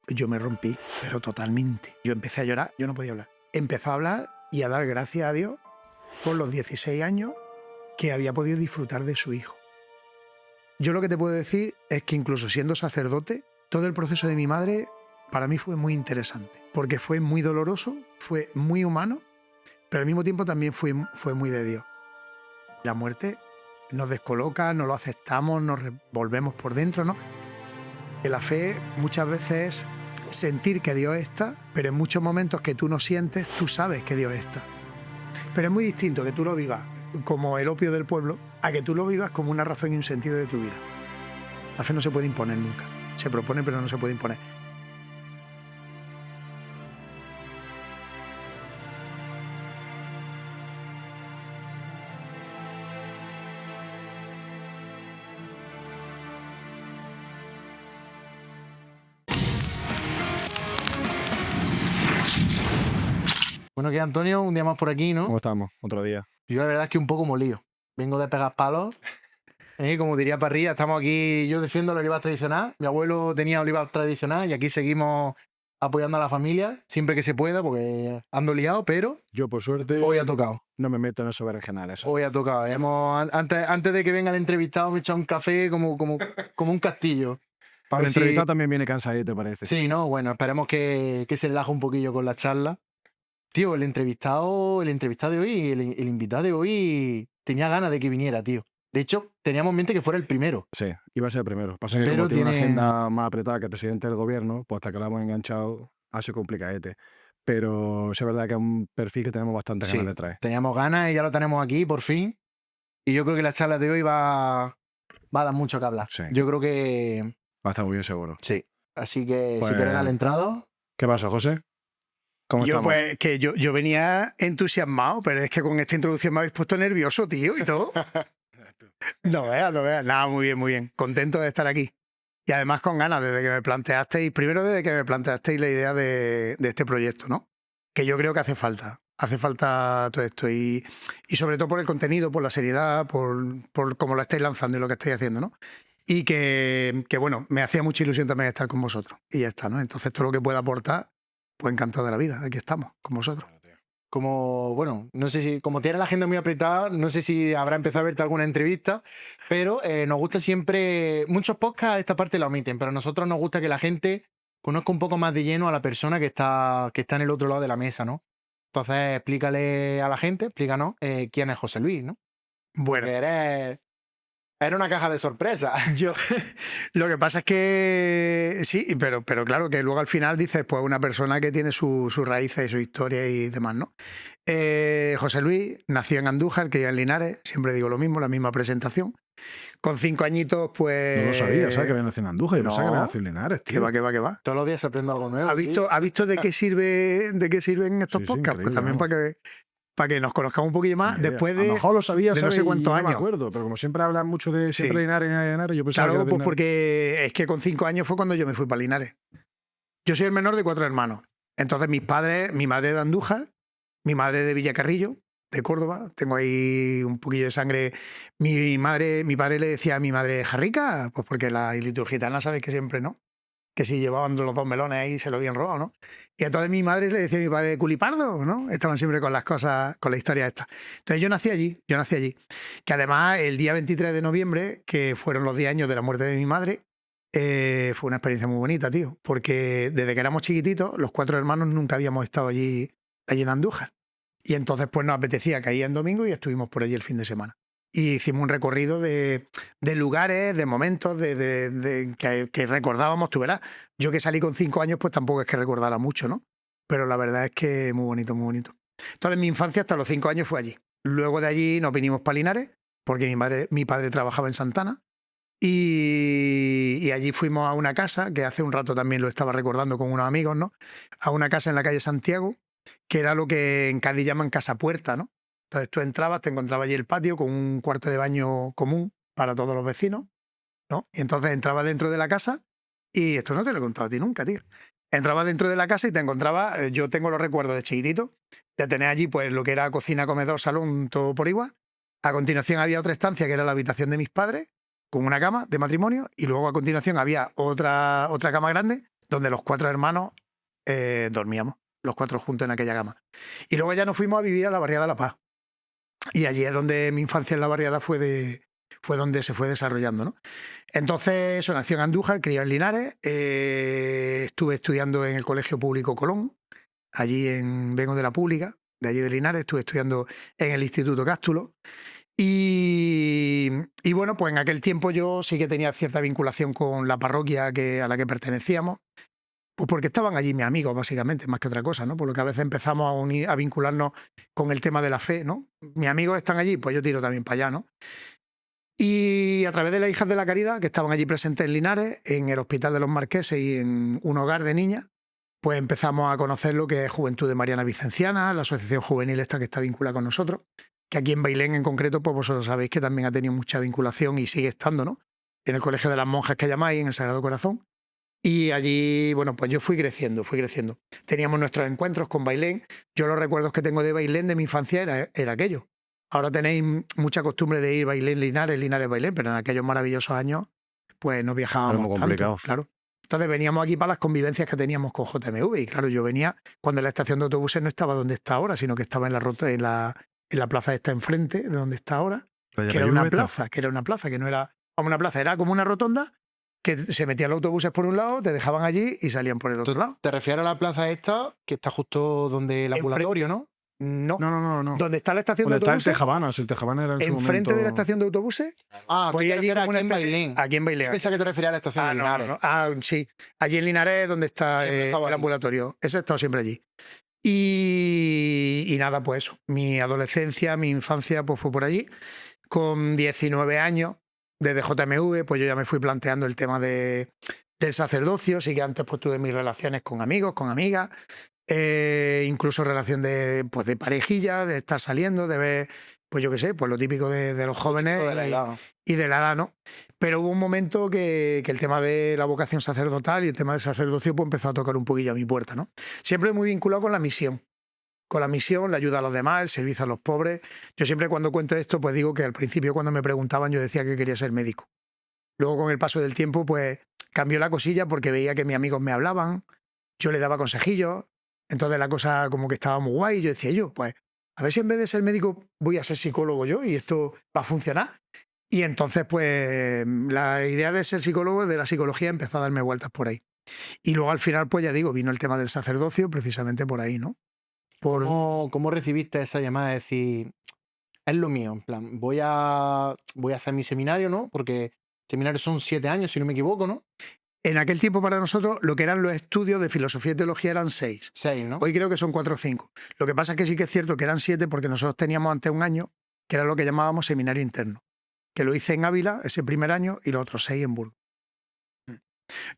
yo me rompí, pero totalmente. Yo empecé a llorar, yo no podía hablar. Empezó a hablar y a dar gracias a Dios por los 16 años que había podido disfrutar de su hijo. Yo lo que te puedo decir es que incluso siendo sacerdote, todo el proceso de mi madre para mí fue muy interesante, porque fue muy doloroso, fue muy humano, pero al mismo tiempo también fue muy de Dios. La muerte nos descoloca, no lo aceptamos, nos revolvemos por dentro, ¿no? La fe muchas veces es sentir que Dios está, pero en muchos momentos que tú no sientes, tú sabes que Dios está. Pero es muy distinto que tú lo vivas como el opio del pueblo a que tú lo vivas como una razón y un sentido de tu vida. La fe no se puede imponer nunca. Se propone, pero no se puede imponer. Bueno, que Antonio, un día más por aquí, ¿no? ¿Cómo estamos? Otro día. Yo la verdad es que un poco molido. Vengo de pegar palos. Como diría Parrilla, estamos aquí, yo defiendo el olivar tradicional. Mi abuelo tenía olivar tradicional y aquí seguimos apoyando a la familia siempre que se pueda porque ando liado, pero Yo, por suerte, hoy ha tocado. no me meto en esos berenjenales. Hoy ha tocado. Antes de que venga el entrevistado me he echado un café como un castillo. El entrevistado también viene cansadito, parece. Sí, ¿no? Bueno, esperemos que se relaje un poquillo con la charla. Tío, el entrevistado de hoy, el invitado de hoy, tenía ganas de que viniera, tío. De hecho, teníamos en mente que fuera el primero. Sí, iba a ser el primero. Pasa que Pero como tiene una tiene- agenda más apretada que el presidente del gobierno, pues hasta que lo hemos enganchado, ha sido complicadete. Pero es verdad que es un perfil que tenemos bastante Sí, ganas de traer. teníamos ganas y ya lo tenemos aquí, por fin. Y yo creo que la charla de hoy va a dar mucho que hablar. Sí. Yo creo que Va a estar muy bien seguro. sí. Así que Pues- si quieres darle entrada. ¿Qué pasa, José? ¿Cómo Yo, estamos? pues, que yo venía entusiasmado, pero es que con esta introducción me habéis puesto nervioso, tío, y todo. No veas, no veas. Nada, muy bien, muy bien. Contento de estar aquí. Y además con ganas, desde que me planteasteis, primero desde que me planteasteis la idea de este proyecto, ¿no? Que yo creo que hace falta. Hace falta todo esto. Y sobre todo por el contenido, por la seriedad, por cómo lo estáis lanzando y lo que estáis haciendo, ¿no? Y que bueno, me hacía mucha ilusión también estar con vosotros. Y ya está, ¿no? Entonces todo lo que pueda aportar, pues encantado de la vida. Aquí estamos, con vosotros. Como, bueno, no sé si, como tiene la agenda muy apretada, no sé si habrá empezado a verte alguna entrevista, pero nos gusta siempre, muchos podcasts esta parte la omiten, pero a nosotros nos gusta que la gente conozca un poco más de lleno a la persona que está en el otro lado de la mesa, ¿no? Entonces, explícale a la gente, explícanos quién es José Luis, ¿no? Bueno, Que eres una caja de sorpresa. yo lo que pasa es que sí, pero claro que luego al final dices, pues una persona que tiene sus raíces y su historia y demás, ¿no? José Luis nació en Andújar, que en Linares, siempre digo lo mismo, la misma presentación. Con 5 añitos, pues... No lo sabía, ¿sabes? Que había nacido en Andújar. Yo pensaba que había nacido en Linares, tío. Que va. Todos los días se aprende algo nuevo. ¿Ha visto de qué sirven estos Sí, podcasts? Pues increíble, también vamos. para que nos conozcamos un poquillo más Ni idea. después A lo mejor lo sabía, de no ¿sabes? sé Y cuántos no me años. acuerdo, pero como siempre hablan mucho de Sí. Linares, yo pensaba que Claro, era de pues Linares. porque es que con 5 años fue cuando yo me fui para Linares. Yo soy el menor de 4 hermanos. Entonces mis padres, mi madre de Andújar, mi madre de Villacarrillo, de Córdoba. Tengo ahí un poquillo de sangre. Mi padre le decía a mi madre, ¿jarrica? Pues porque la liturgitana sabes que siempre no. Que si llevaban los 2 melones ahí se lo habían robado, ¿no? Y entonces mi madre le decía a mi padre, culipardo, ¿no? Estaban siempre con las cosas, con la historia esta. Entonces yo nací allí. Que además el día 23 de noviembre, que fueron los 10 años de la muerte de mi madre, fue una experiencia muy bonita, tío. Porque desde que éramos chiquititos, los 4 hermanos nunca habíamos estado allí en Andújar. Y entonces pues nos apetecía caer en domingo y estuvimos por allí el fin de semana. Y hicimos un recorrido de lugares, de momentos que recordábamos, tú verás. Yo que salí con 5 años, pues tampoco es que recordara mucho, ¿no? Pero la verdad es que muy bonito, muy bonito. Entonces mi infancia hasta los 5 años fue allí. Luego de allí nos vinimos para Linares, porque mi padre trabajaba en Santana. Y allí fuimos a una casa, que hace un rato también lo estaba recordando con unos amigos, ¿no? A una casa en la calle Santiago, que era lo que en Cádiz llaman casa puerta, ¿no? Entonces tú entrabas, te encontrabas allí el patio con un cuarto de baño común para todos los vecinos, ¿no? Y entonces entrabas dentro de la casa y esto no te lo he contado a ti nunca, tío. Entrabas dentro de la casa y te encontrabas, yo tengo los recuerdos de chiquitito, de tener allí pues lo que era cocina, comedor, salón, todo por igual. A continuación había otra estancia que era la habitación de mis padres, con una cama de matrimonio, y luego a continuación había otra cama grande, donde los 4 hermanos dormíamos, los 4 juntos en aquella cama. Y luego ya nos fuimos a vivir a la barriada de La Paz. Y allí es donde mi infancia en la barriada fue donde se fue desarrollando, ¿no? Entonces, eso, nací en Andújar, criado en Linares, estuve estudiando en el Colegio Público Colón, vengo de la pública, de allí de Linares, estuve estudiando en el Instituto Cástulo. Y bueno, pues en aquel tiempo yo sí que tenía cierta vinculación con la parroquia a la que pertenecíamos, pues porque estaban allí mis amigos, básicamente, más que otra cosa, ¿no? Por lo que a veces empezamos a vincularnos con el tema de la fe, ¿no? Mis amigos están allí, pues yo tiro también para allá, ¿no? Y a través de las Hijas de la Caridad, que estaban allí presentes en Linares, en el Hospital de los Marqueses y en un hogar de niñas, pues empezamos a conocer lo que es Juventud de Mariana Vicenciana, la asociación juvenil esta que está vinculada con nosotros, que aquí en Bailén en concreto, pues vosotros sabéis que también ha tenido mucha vinculación y sigue estando, ¿no? En el Colegio de las Monjas que llamáis, en el Sagrado Corazón. Y allí, bueno, pues yo fui creciendo. Teníamos nuestros encuentros con Bailén. Yo los recuerdos que tengo de Bailén de mi infancia era aquello. Ahora tenéis mucha costumbre de ir Bailén, Linares, Bailén, pero en aquellos maravillosos años, pues no viajábamos tanto, complicado. claro. Entonces veníamos aquí para las convivencias que teníamos con JMV. Y claro, yo venía cuando la estación de autobuses no estaba donde está ahora, sino que estaba en la plaza esta enfrente, de donde está ahora, que era una plaza, que no era como una plaza, era como una rotonda, que se metían los autobuses por un lado, te dejaban allí y salían por el otro lado. ¿Te refieres a la plaza esta, que está justo donde el ambulatorio, no? No. No. Donde está la estación de ¿Dónde está el autobuses, Tejabanas? El Tejabanas era en su enfrente de la momento... estación de autobuses, Ah, pues tú te allí refieres como aquí en una especie- Bailén. aquí en Bailén. Pensaba que te referías a la estación de Linares. Sí. Allí en Linares es donde está Siempre estaba el allí. ambulatorio. Ese ha estado siempre allí. Y nada, pues eso. Mi adolescencia, mi infancia, pues fue por allí. Con 19 años, desde JMV, pues yo ya me fui planteando el tema del sacerdocio. Sí que antes pues tuve mis relaciones con amigos, con amigas, incluso relación de parejilla, de estar saliendo, de ver, pues yo qué sé, pues lo típico de los jóvenes De la edad, ¿no? y de la edad, ¿no? Pero hubo un momento que el tema de la vocación sacerdotal y el tema del sacerdocio pues empezó a tocar un poquillo a mi puerta, ¿no? Siempre muy vinculado con la misión, la ayuda a los demás, el servicio a los pobres. Yo siempre cuando cuento esto pues digo que al principio cuando me preguntaban yo decía que quería ser médico. Luego con el paso del tiempo pues cambió la cosilla porque veía que mis amigos me hablaban, yo les daba consejillos, entonces la cosa como que estaba muy guay y yo decía pues a ver si en vez de ser médico voy a ser psicólogo yo y esto va a funcionar. Y entonces pues la idea de ser psicólogo, de la psicología, empezó a darme vueltas por ahí. Y luego al final pues ya digo, vino el tema del sacerdocio precisamente por ahí, ¿no? ¿Cómo recibiste esa llamada de decir, es lo mío, en plan, voy a hacer mi seminario, ¿no? Porque seminarios son 7 años, si no me equivoco, ¿no? En aquel tiempo para nosotros lo que eran los estudios de filosofía y teología eran 6. 6, ¿no? Hoy creo que son 4 o 5. Lo que pasa es que sí que es cierto que eran 7 porque nosotros teníamos antes un año que era lo que llamábamos seminario interno, que lo hice en Ávila ese primer año y los otros 6 en Burgos.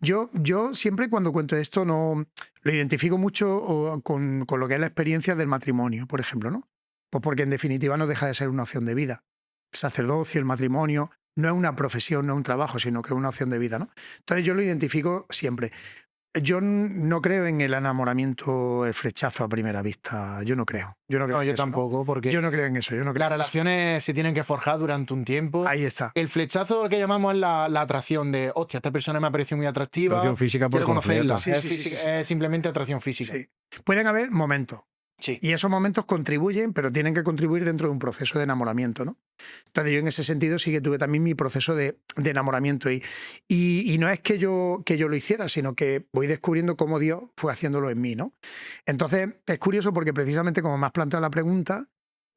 Yo siempre cuando cuento esto no lo identifico mucho con lo que es la experiencia del matrimonio, por ejemplo, ¿no? Pues porque en definitiva no deja de ser una opción de vida. El sacerdocio, el matrimonio, no es una profesión, no es un trabajo, sino que es una opción de vida, ¿no? Entonces yo lo identifico siempre. Yo no creo en el enamoramiento, el flechazo a primera vista. Yo no creo. No, en yo eso, tampoco, porque Yo no creo en eso. Yo no creo las relaciones se tienen que forjar durante un tiempo. Ahí está. El flechazo, lo que llamamos, es la atracción de, hostia, esta persona me ha parecido muy atractiva. Atracción física por quiero conocerla. completo. Sí. Es simplemente atracción física. Sí. Pueden haber momentos. Sí. Y esos momentos contribuyen, pero tienen que contribuir dentro de un proceso de enamoramiento, ¿no? Entonces yo en ese sentido sí que tuve también mi proceso de enamoramiento y no es que yo lo hiciera, sino que voy descubriendo cómo Dios fue haciéndolo en mí, ¿no? Entonces es curioso porque precisamente como me has planteado la pregunta,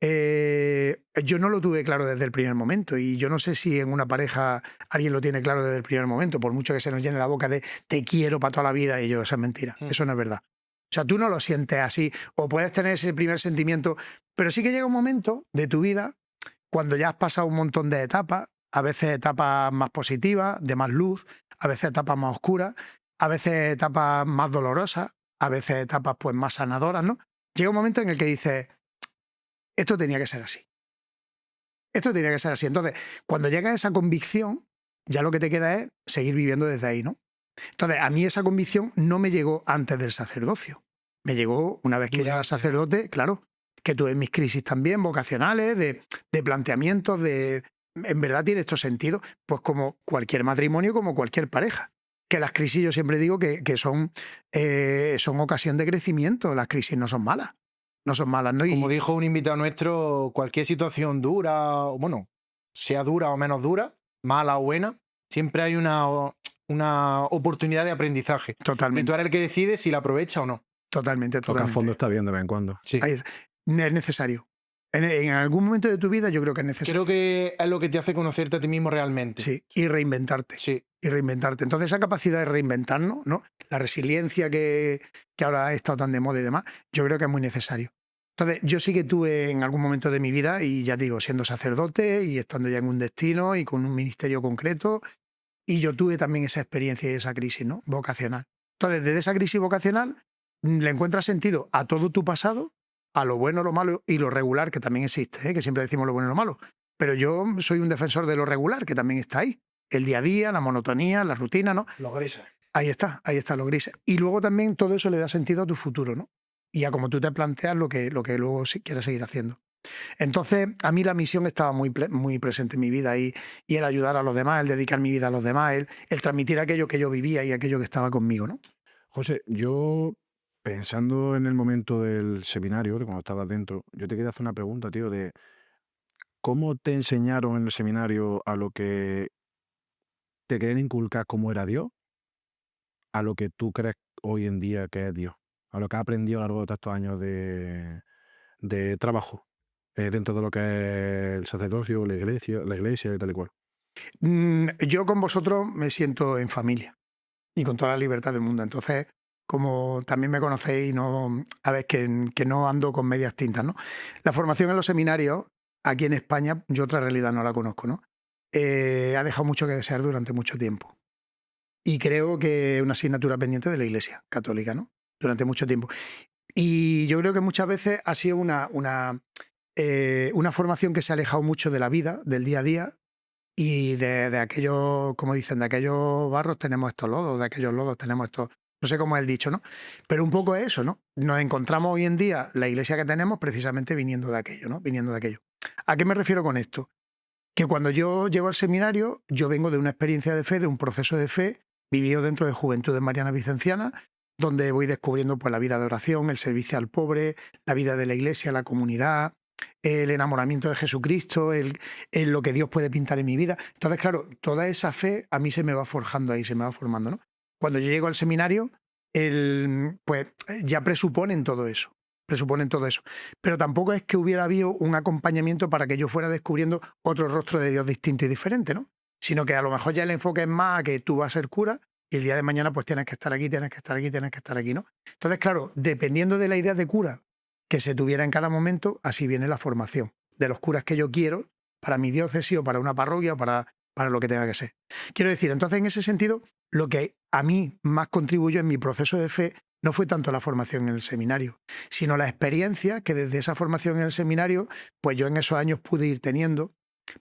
yo no lo tuve claro desde el primer momento y yo no sé si en una pareja alguien lo tiene claro desde el primer momento, por mucho que se nos llene la boca de te quiero para toda la vida y eso es mentira, eso no es verdad. O sea, tú no lo sientes así, o puedes tener ese primer sentimiento, pero sí que llega un momento de tu vida cuando ya has pasado un montón de etapas, a veces etapas más positivas, de más luz, a veces etapas más oscuras, a veces etapas más dolorosas, a veces etapas pues más sanadoras, ¿no? Llega un momento en el que dices, esto tenía que ser así. Esto tenía que ser así. Entonces, cuando llega esa convicción, ya lo que te queda es seguir viviendo desde ahí, ¿no? Entonces, a mí esa convicción no me llegó antes del sacerdocio. Me llegó una vez que ya era sacerdote, claro, que tuve mis crisis también vocacionales, de planteamientos, ¿en verdad tiene esto sentido? Pues como cualquier matrimonio, como cualquier pareja. que las crisis yo siempre digo que son ocasión de crecimiento, las crisis no son malas. No son malas, ¿no? Como dijo un invitado nuestro, cualquier situación dura, o bueno, sea dura o menos dura, mala o buena, siempre hay una oportunidad de aprendizaje. Y Totalmente, tú eres el que decide si la aprovecha o no. totalmente, Toca a totalmente. fondo está bien de vez en cuando. Sí. Ahí es necesario. En algún momento de tu vida yo creo que es necesario. Creo que es lo que te hace conocerte a ti mismo realmente. Sí, y reinventarte. Sí. Y reinventarte. Entonces, esa capacidad de reinventarnos, ¿no? La resiliencia que ahora ha estado tan de moda y demás, yo creo que es muy necesario. Entonces, yo sí que tuve en algún momento de mi vida, y ya digo, siendo sacerdote y estando ya en un destino y con un ministerio concreto, y yo tuve también esa experiencia y esa crisis, ¿no? Vocacional. Entonces, desde esa crisis vocacional, le encuentras sentido a todo tu pasado, a lo bueno, lo malo y lo regular, que también existe, ¿eh? Que siempre decimos lo bueno y lo malo. Pero yo soy un defensor de lo regular, que también está ahí. El día a día, la monotonía, la rutina, ¿no? Los grises. Ahí está, los grises. Y luego también todo eso le da sentido a tu futuro, ¿no? Y a cómo tú te planteas lo que luego quieres seguir haciendo. Entonces, a mí la misión estaba muy presente en mi vida y el ayudar a los demás, el dedicar mi vida a los demás, el transmitir aquello que yo vivía y aquello que estaba conmigo, ¿no? José, yo pensando en el momento del seminario, de cuando estabas dentro, yo te quería hacer una pregunta, tío, de cómo te enseñaron en el seminario a lo que te querían inculcar cómo era Dios, a lo que tú crees hoy en día que es Dios, a lo que has aprendido a lo largo de todos estos años de trabajo dentro de lo que es el sacerdocio, la iglesia y tal y cual. Yo con vosotros me siento en familia y con toda la libertad del mundo. Entonces, como también me conocéis, a ver, que no ando con medias tintas, ¿no? La formación en los seminarios, aquí en España, yo otra realidad no la conozco, ¿no? Ha dejado mucho que desear durante mucho tiempo. Y creo que es una asignatura pendiente de la Iglesia Católica, ¿no? Durante mucho tiempo. Y yo creo que muchas veces ha sido una formación que se ha alejado mucho de la vida, del día a día, y de aquellos, como dicen, de aquellos barros tenemos estos lodos, de aquellos lodos tenemos estos, no sé cómo es el dicho, ¿no? Pero un poco es eso, ¿no? Nos encontramos hoy en día, la iglesia que tenemos, precisamente viniendo de aquello, ¿no? Viniendo de aquello. ¿A qué me refiero con esto? Que cuando yo llego al seminario, yo vengo de una experiencia de fe, de un proceso de fe, vivido dentro de Juventudes Marianas Vicencianas, donde voy descubriendo pues, la vida de oración, el servicio al pobre, la vida de la iglesia, la comunidad, el enamoramiento de Jesucristo, lo que Dios puede pintar en mi vida. Entonces, claro, toda esa fe a mí se me va forjando ahí, se me va formando, ¿no? Cuando yo llego al seminario, pues ya presuponen todo eso. Pero tampoco es que hubiera habido un acompañamiento para que yo fuera descubriendo otro rostro de Dios distinto y diferente, ¿no? Sino que a lo mejor ya el enfoque es más a que tú vas a ser cura y el día de mañana pues tienes que estar aquí, tienes que estar aquí, tienes que estar aquí, ¿no? Entonces, claro, dependiendo de la idea de cura que se tuviera en cada momento, así viene la formación de los curas que yo quiero para mi diócesis o para una parroquia o para lo que tenga que ser. Quiero decir, entonces en ese sentido, lo que a mí más contribuyó en mi proceso de fe no fue tanto la formación en el seminario, sino la experiencia que desde esa formación en el seminario, pues yo en esos años pude ir teniendo.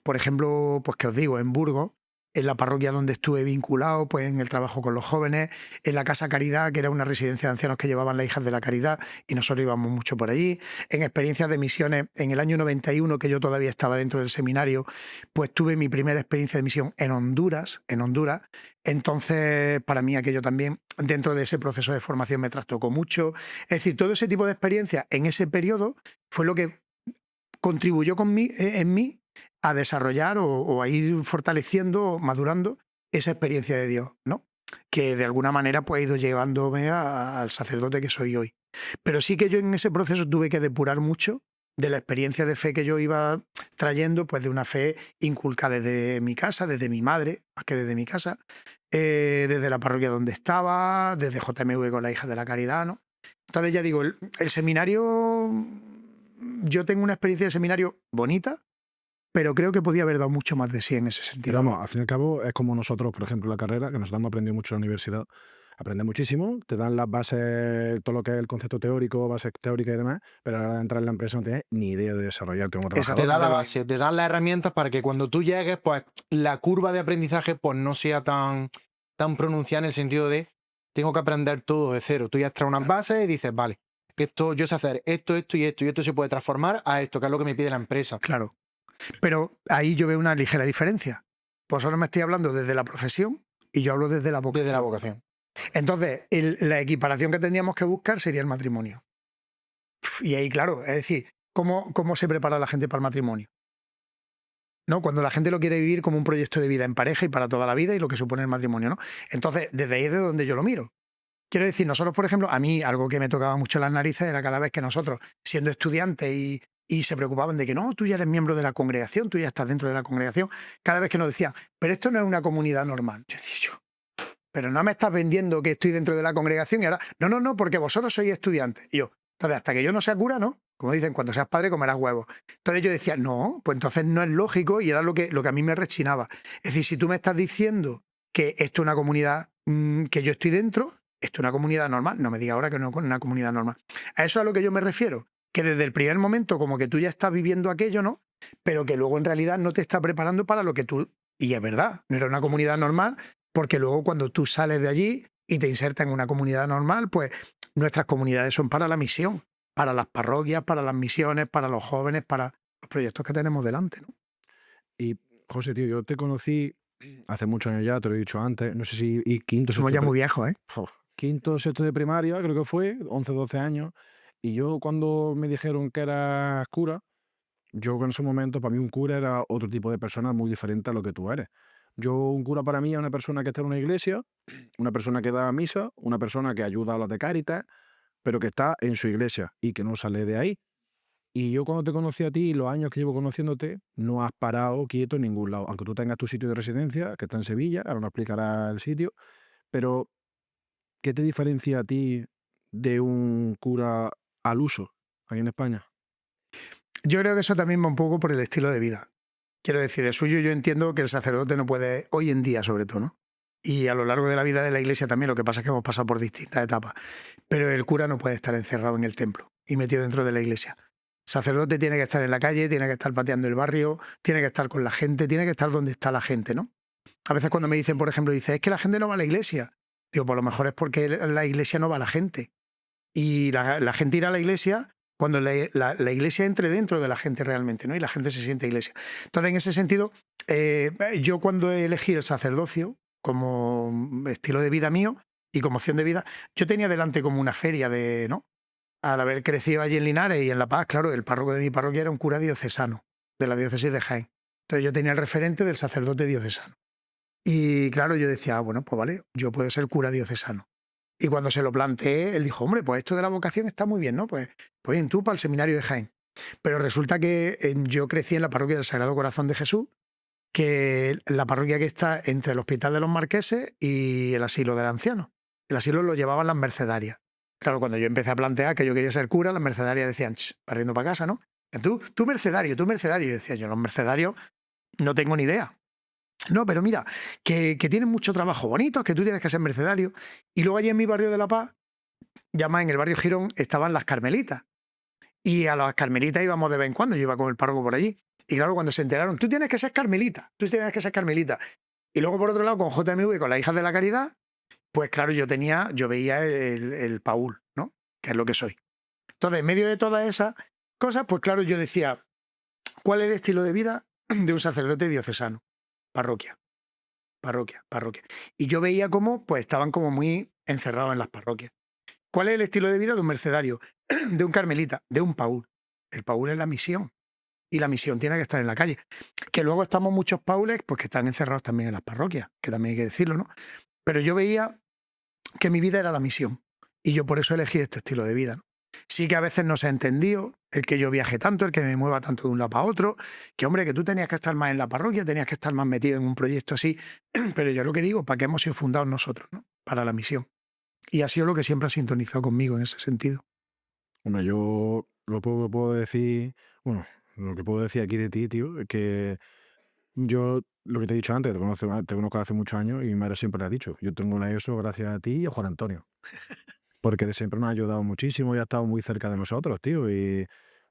Por ejemplo, pues que os digo, en Burgos, en la parroquia donde estuve vinculado, pues en el trabajo con los jóvenes, en la Casa Caridad, que era una residencia de ancianos que llevaban las hijas de la caridad, y nosotros íbamos mucho por allí, en experiencias de misiones, en el año 91, que yo todavía estaba dentro del seminario, pues tuve mi primera experiencia de misión en Honduras, entonces para mí aquello también, dentro de ese proceso de formación me trastocó mucho, es decir, todo ese tipo de experiencias en ese periodo fue lo que contribuyó en mí a desarrollar o a ir fortaleciendo, madurando esa experiencia de Dios, ¿no? Que de alguna manera pues, ha ido llevándome al sacerdote que soy hoy. Pero sí que yo en ese proceso tuve que depurar mucho de la experiencia de fe que yo iba trayendo, pues de una fe inculcada desde mi casa, desde mi madre, más que desde mi casa, desde la parroquia donde estaba, desde JMV con la hija de la caridad, ¿no? Entonces ya digo, el seminario, yo tengo una experiencia de seminario bonita, pero creo que podía haber dado mucho más de sí en ese Pero sentido. vamos, al fin y al cabo es como nosotros, por ejemplo, la carrera, que nosotros hemos aprendido mucho en la universidad. Aprendes muchísimo, te dan las bases, todo lo que es el concepto teórico, bases teóricas y demás, pero a la hora de entrar en la empresa no tienes ni idea de desarrollarte como Exacto. trabajador. Te da la Totalmente. base, te dan las herramientas para que cuando tú llegues, pues la curva de aprendizaje pues no sea tan pronunciada en el sentido de tengo que aprender todo de cero. Tú ya traes unas bases y dices, vale, esto yo sé hacer esto y esto se puede transformar a esto, que es lo que me pide la empresa. Claro. Pero ahí yo veo una ligera diferencia. Vosotros me estáis hablando desde la profesión Y yo hablo desde la vocación. Desde la vocación. Entonces, la equiparación que tendríamos que buscar sería el matrimonio. Y ahí, claro, es decir, ¿cómo se prepara la gente para el matrimonio? ¿No? Cuando la gente lo quiere vivir como un proyecto de vida en pareja y para toda la vida y lo que supone el matrimonio, ¿no? Entonces, desde ahí es de donde yo lo miro. Quiero decir, nosotros, por ejemplo, a mí algo que me tocaba mucho en las narices era cada vez que nosotros, siendo estudiantes y se preocupaban de que no, tú ya eres miembro de la congregación, tú ya estás dentro de la congregación, cada vez que nos decían, pero esto no es una comunidad normal. Yo decía, pero no me estás vendiendo que estoy dentro de la congregación y ahora, no, porque vosotros sois estudiantes. Y yo, entonces, hasta que yo no sea cura, ¿no? Como dicen, cuando seas padre comerás huevos. Entonces yo decía, no, pues entonces no es lógico y era lo que a mí me rechinaba. Es decir, si tú me estás diciendo que esto es una comunidad que yo estoy dentro, esto es una comunidad normal, no me digas ahora que no es una comunidad normal. A eso es a lo que yo me refiero, que desde el primer momento como que tú ya estás viviendo aquello, ¿no? Pero que luego en realidad no te está preparando para lo que tú... Y es verdad, no era una comunidad normal, porque luego cuando tú sales de allí y te insertas en una comunidad normal, pues nuestras comunidades son para la misión, para las parroquias, para las misiones, para los jóvenes, para los proyectos que tenemos delante, ¿no? Y, José, tío, yo te conocí hace muchos años ya, te lo he dicho antes, no sé si y quinto, Somos sexto, ya muy viejos, ¿eh? quinto, sexto de primaria, creo que fue, 11, 12 años, y yo cuando me dijeron que eras cura, yo en ese momento, para mí un cura era otro tipo de persona muy diferente a lo que tú eres. Un cura para mí es una persona que está en una iglesia, una persona que da misa, una persona que ayuda a los de Cáritas, pero que está en su iglesia y que no sale de ahí. Y yo cuando te conocí a ti, los años que llevo conociéndote, no has parado quieto en ningún lado. Aunque tú tengas tu sitio de residencia, que está en Sevilla, ahora nos explicarás el sitio, pero ¿qué te diferencia a ti de un cura al uso aquí en España? Yo creo que eso también va un poco por el estilo de vida. Quiero decir, de suyo yo entiendo que el sacerdote no puede, hoy en día sobre todo, ¿no? Y a lo largo de la vida de la iglesia también, lo que pasa es que hemos pasado por distintas etapas. Pero el cura no puede estar encerrado en el templo y metido dentro de la iglesia. El sacerdote tiene que estar en la calle, tiene que estar pateando el barrio, tiene que estar con la gente, tiene que estar donde está la gente, ¿no? A veces cuando me dicen, por ejemplo, es que la gente no va a la iglesia. Digo, pues a lo mejor es porque la iglesia no va a la gente. Y la gente irá a la iglesia cuando la iglesia entre dentro de la gente realmente, ¿no? Y la gente se siente iglesia. Entonces, en ese sentido, yo cuando elegí el sacerdocio como estilo de vida mío y como opción de vida, yo tenía delante como una feria de, ¿no? Al haber crecido allí en Linares y en La Paz, claro, el párroco de mi parroquia era un cura diocesano, de la diócesis de Jaén. Entonces yo tenía el referente del sacerdote diocesano. Y claro, yo decía, bueno, pues vale, yo puedo ser cura diocesano. Y cuando se lo planteé, él dijo, hombre, pues esto de la vocación está muy bien, ¿no? Pues bien, tú para el seminario de Jaén. Pero resulta que yo crecí en la parroquia del Sagrado Corazón de Jesús, que la parroquia que está entre el Hospital de los Marqueses y el Asilo del Anciano. El asilo lo llevaban las mercedarias. Claro, cuando yo empecé a plantear que yo quería ser cura, las mercedarias decían, barriendo para casa, ¿no? Tú mercedario, tú mercedario. Y yo decía, yo los mercedarios no tengo ni idea. No, pero mira, que tienen mucho trabajo bonito, que tú tienes que ser mercedario. Y luego allí en mi barrio de La Paz, ya más en el barrio Girón, estaban las carmelitas. Y a las carmelitas íbamos de vez en cuando, yo iba con el párroco por allí. Y claro, cuando se enteraron, tú tienes que ser carmelita, tú tienes que ser carmelita. Y luego por otro lado, con JMV, con las hijas de la caridad, pues claro, yo veía el Paul, ¿no? Que es lo que soy. Entonces, en medio de todas esas cosas, pues claro, yo decía, ¿cuál es el estilo de vida de un sacerdote diocesano? Parroquia. Y yo veía cómo pues estaban como muy encerrados en las parroquias. ¿Cuál es el estilo de vida de un mercedario? De un carmelita, de un Paul. El Paul es la misión. Y la misión tiene que estar en la calle. Que luego estamos muchos Paules pues que están encerrados también en las parroquias, que también hay que decirlo, ¿no? Pero yo veía que mi vida era la misión. Y yo por eso elegí este estilo de vida, ¿no? Sí que a veces no se ha entendido el que yo viaje tanto, el que me mueva tanto de un lado para otro, que hombre, que tú tenías que estar más en la parroquia, tenías que estar más metido en un proyecto así, pero yo lo que digo, ¿para qué hemos sido fundados nosotros, ¿no? Para la misión. Y ha sido lo que siempre ha sintonizado conmigo en ese sentido. Bueno, yo lo puedo decir, bueno, lo que puedo decir aquí de ti, tío, es que yo, lo que te he dicho antes, te conozco hace muchos años y mi madre siempre le ha dicho, yo tengo una ESO gracias a ti y a Juan Antonio. Porque de siempre nos ha ayudado muchísimo y ha estado muy cerca de nosotros, tío. Y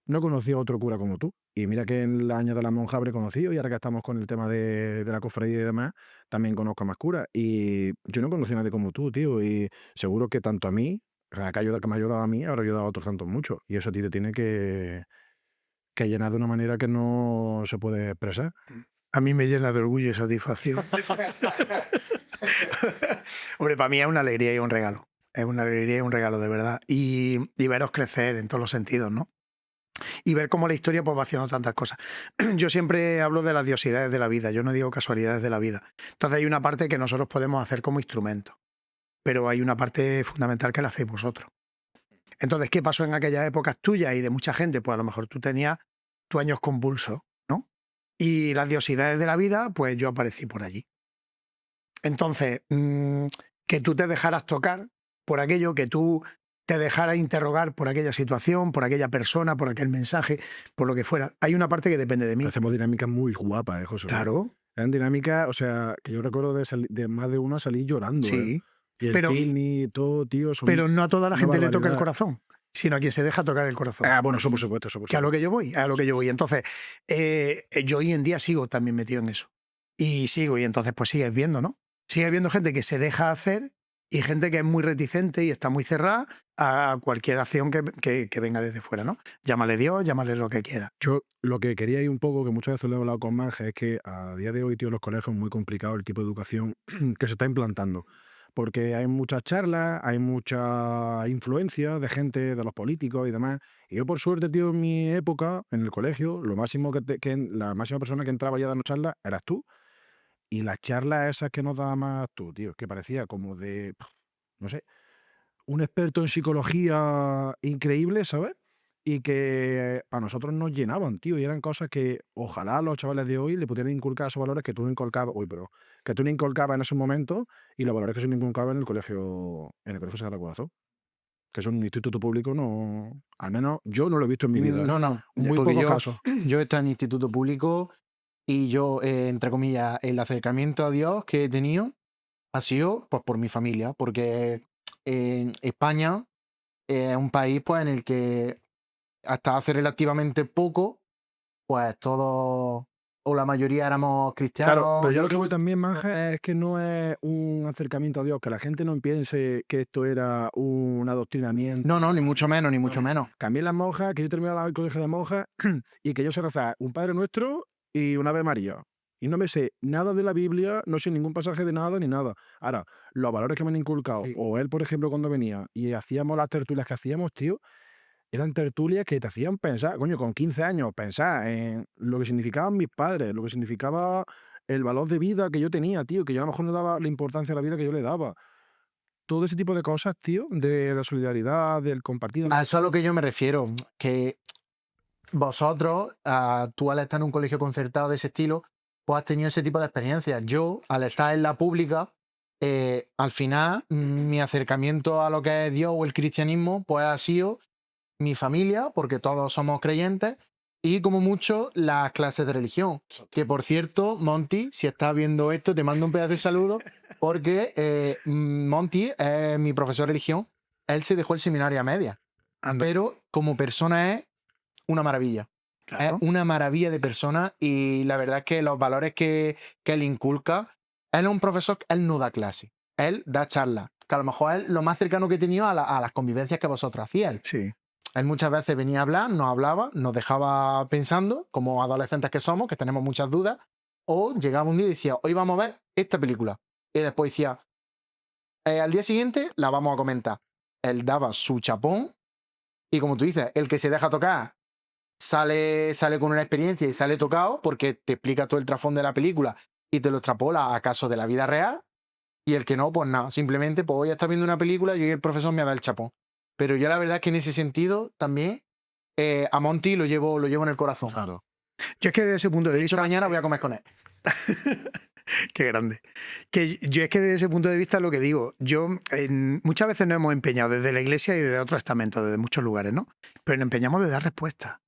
no he conocido a otro cura como tú. Y mira que en el año de la monja habré conocido y ahora que estamos con el tema de la cofradía y demás, también conozco a más curas. Y yo no conocí a nadie como tú, tío. Y seguro que tanto a mí, la que me ha ayudado a mí, habrá ayudado a otros tantos mucho. Y eso a ti te tiene que llenar de una manera que no se puede expresar. A mí me llena de orgullo y satisfacción. Hombre, para mí es una alegría y un regalo. Es una alegría y un regalo, de verdad. Y veros crecer en todos los sentidos, ¿no? Y ver cómo la historia pues, va haciendo tantas cosas. Yo siempre hablo de las diosidades de la vida, yo no digo casualidades de la vida. Entonces hay una parte que nosotros podemos hacer como instrumento, pero hay una parte fundamental que la hacéis vosotros. Entonces, ¿qué pasó en aquellas épocas tuyas y de mucha gente? Pues a lo mejor tú tenías tus años convulsos, ¿no? Y las diosidades de la vida, pues yo aparecí por allí. Entonces, que tú te dejaras tocar por aquello, que tú te dejaras interrogar por aquella situación, por aquella persona, por aquel mensaje, por lo que fuera. Hay una parte que depende de mí. Hacemos dinámicas muy guapas, José Luis. Claro, Eran dinámicas, o sea, que yo recuerdo de más de uno salir llorando. sí. Y el Pero- Tini, todo, tío. Son Pero no a toda la una gente le toca el barbaridad. corazón, sino a quien se deja tocar el corazón. Bueno, eso por supuesto, eso por Que a lo supuesto. que yo voy, a lo que yo voy. Entonces, yo hoy en día sigo también metido en eso. Y sigo, y entonces pues sigues viendo, ¿no? Sigues viendo gente que se deja hacer y gente que es muy reticente y está muy cerrada a cualquier acción que venga desde fuera, ¿no? Llámale Dios, llámale lo que quiera. Yo lo que quería ir un poco, que muchas veces lo he hablado con Manje, es que a día de hoy, tío, en los colegios es muy complicado el tipo de educación que se está implantando. Porque hay muchas charlas, hay mucha influencia de gente, de los políticos y demás. Y yo, por suerte, tío, en mi época, en el colegio, lo máximo la máxima persona que entraba ya dando charlas eras tú. Y las charlas esas que nos dabas más tú, tío, que parecía como de, no sé, un experto en psicología increíble, ¿sabes? Y que a nosotros nos llenaban, tío, y eran cosas que ojalá los chavales de hoy le pudieran inculcar esos valores que tú no inculcabas, que tú no inculcabas en esos momentos y los valores que se no inculcaban en el colegio Sagrado Corazón, que es un instituto público, no, al menos yo no lo he visto en mi vida. No, Muy porque pocos casos. yo he estado en instituto público y yo, entre comillas, el acercamiento a Dios que he tenido ha sido pues, por mi familia, porque en España es un país pues, en el que hasta hace relativamente poco, pues todos o la mayoría éramos cristianos. Claro, pero yo lo que voy también, Manje, es que no es un acercamiento a Dios, que la gente no piense que esto era un adoctrinamiento. No, ni mucho menos, ni mucho menos. También las monjas, que yo terminaba el colegio de monjas y que yo sé rezar un Padre Nuestro y una Ave María. Y no me sé nada de la Biblia, no sé ningún pasaje de nada ni nada. Ahora, los valores que me han inculcado, Sí. o él, por ejemplo, cuando venía y hacíamos las tertulias que hacíamos, tío, eran tertulias que te hacían pensar, coño, con 15 años, pensar en lo que significaban mis padres, lo que significaba el valor de vida que yo tenía, tío, que yo a lo mejor no daba la importancia a la vida que yo le daba. Todo ese tipo de cosas, tío, de la solidaridad, del compartir. A eso es a lo que yo me refiero, que vosotros, tú al estar en un colegio concertado de ese estilo, pues has tenido ese tipo de experiencias. Yo, al estar en la pública, al final, mi acercamiento a lo que es Dios o el cristianismo, pues ha sido mi familia, porque todos somos creyentes, y como mucho las clases de religión. Que por cierto, Monty, si estás viendo esto, te mando un pedazo de saludo, porque Monty es mi profesor de religión, él se dejó el seminario a media, Anda, pero como persona es una maravilla. claro. Es una maravilla de persona y la verdad es que los valores que él inculca, él es un profesor, él no da clase, él da charlas, que a lo mejor es lo más cercano que he tenido a las convivencias que vosotros hacíais. Sí. Él muchas veces venía a hablar, nos hablaba, nos dejaba pensando, como adolescentes que somos, que tenemos muchas dudas, o llegaba un día y decía, hoy vamos a ver esta película. Y después decía, al día siguiente la vamos a comentar. Él daba su chapón y como tú dices, el que se deja tocar sale con una experiencia y sale tocado porque te explica todo el trasfondo de la película y te lo extrapola a casos de la vida real. Y el que no, pues nada, simplemente pues voy a estar viendo una película y el profesor me ha dado el chapón. Pero yo la verdad es que en ese sentido también a Monty lo llevo en el corazón. Claro. Yo es que desde ese punto de De hecho, vista... mañana voy a comer con él. Qué grande. Que yo es que desde ese punto de vista lo que digo, muchas veces nos hemos empeñado desde la iglesia y desde otros estamentos, desde muchos lugares, ¿no? Pero nos empeñamos de dar respuestas.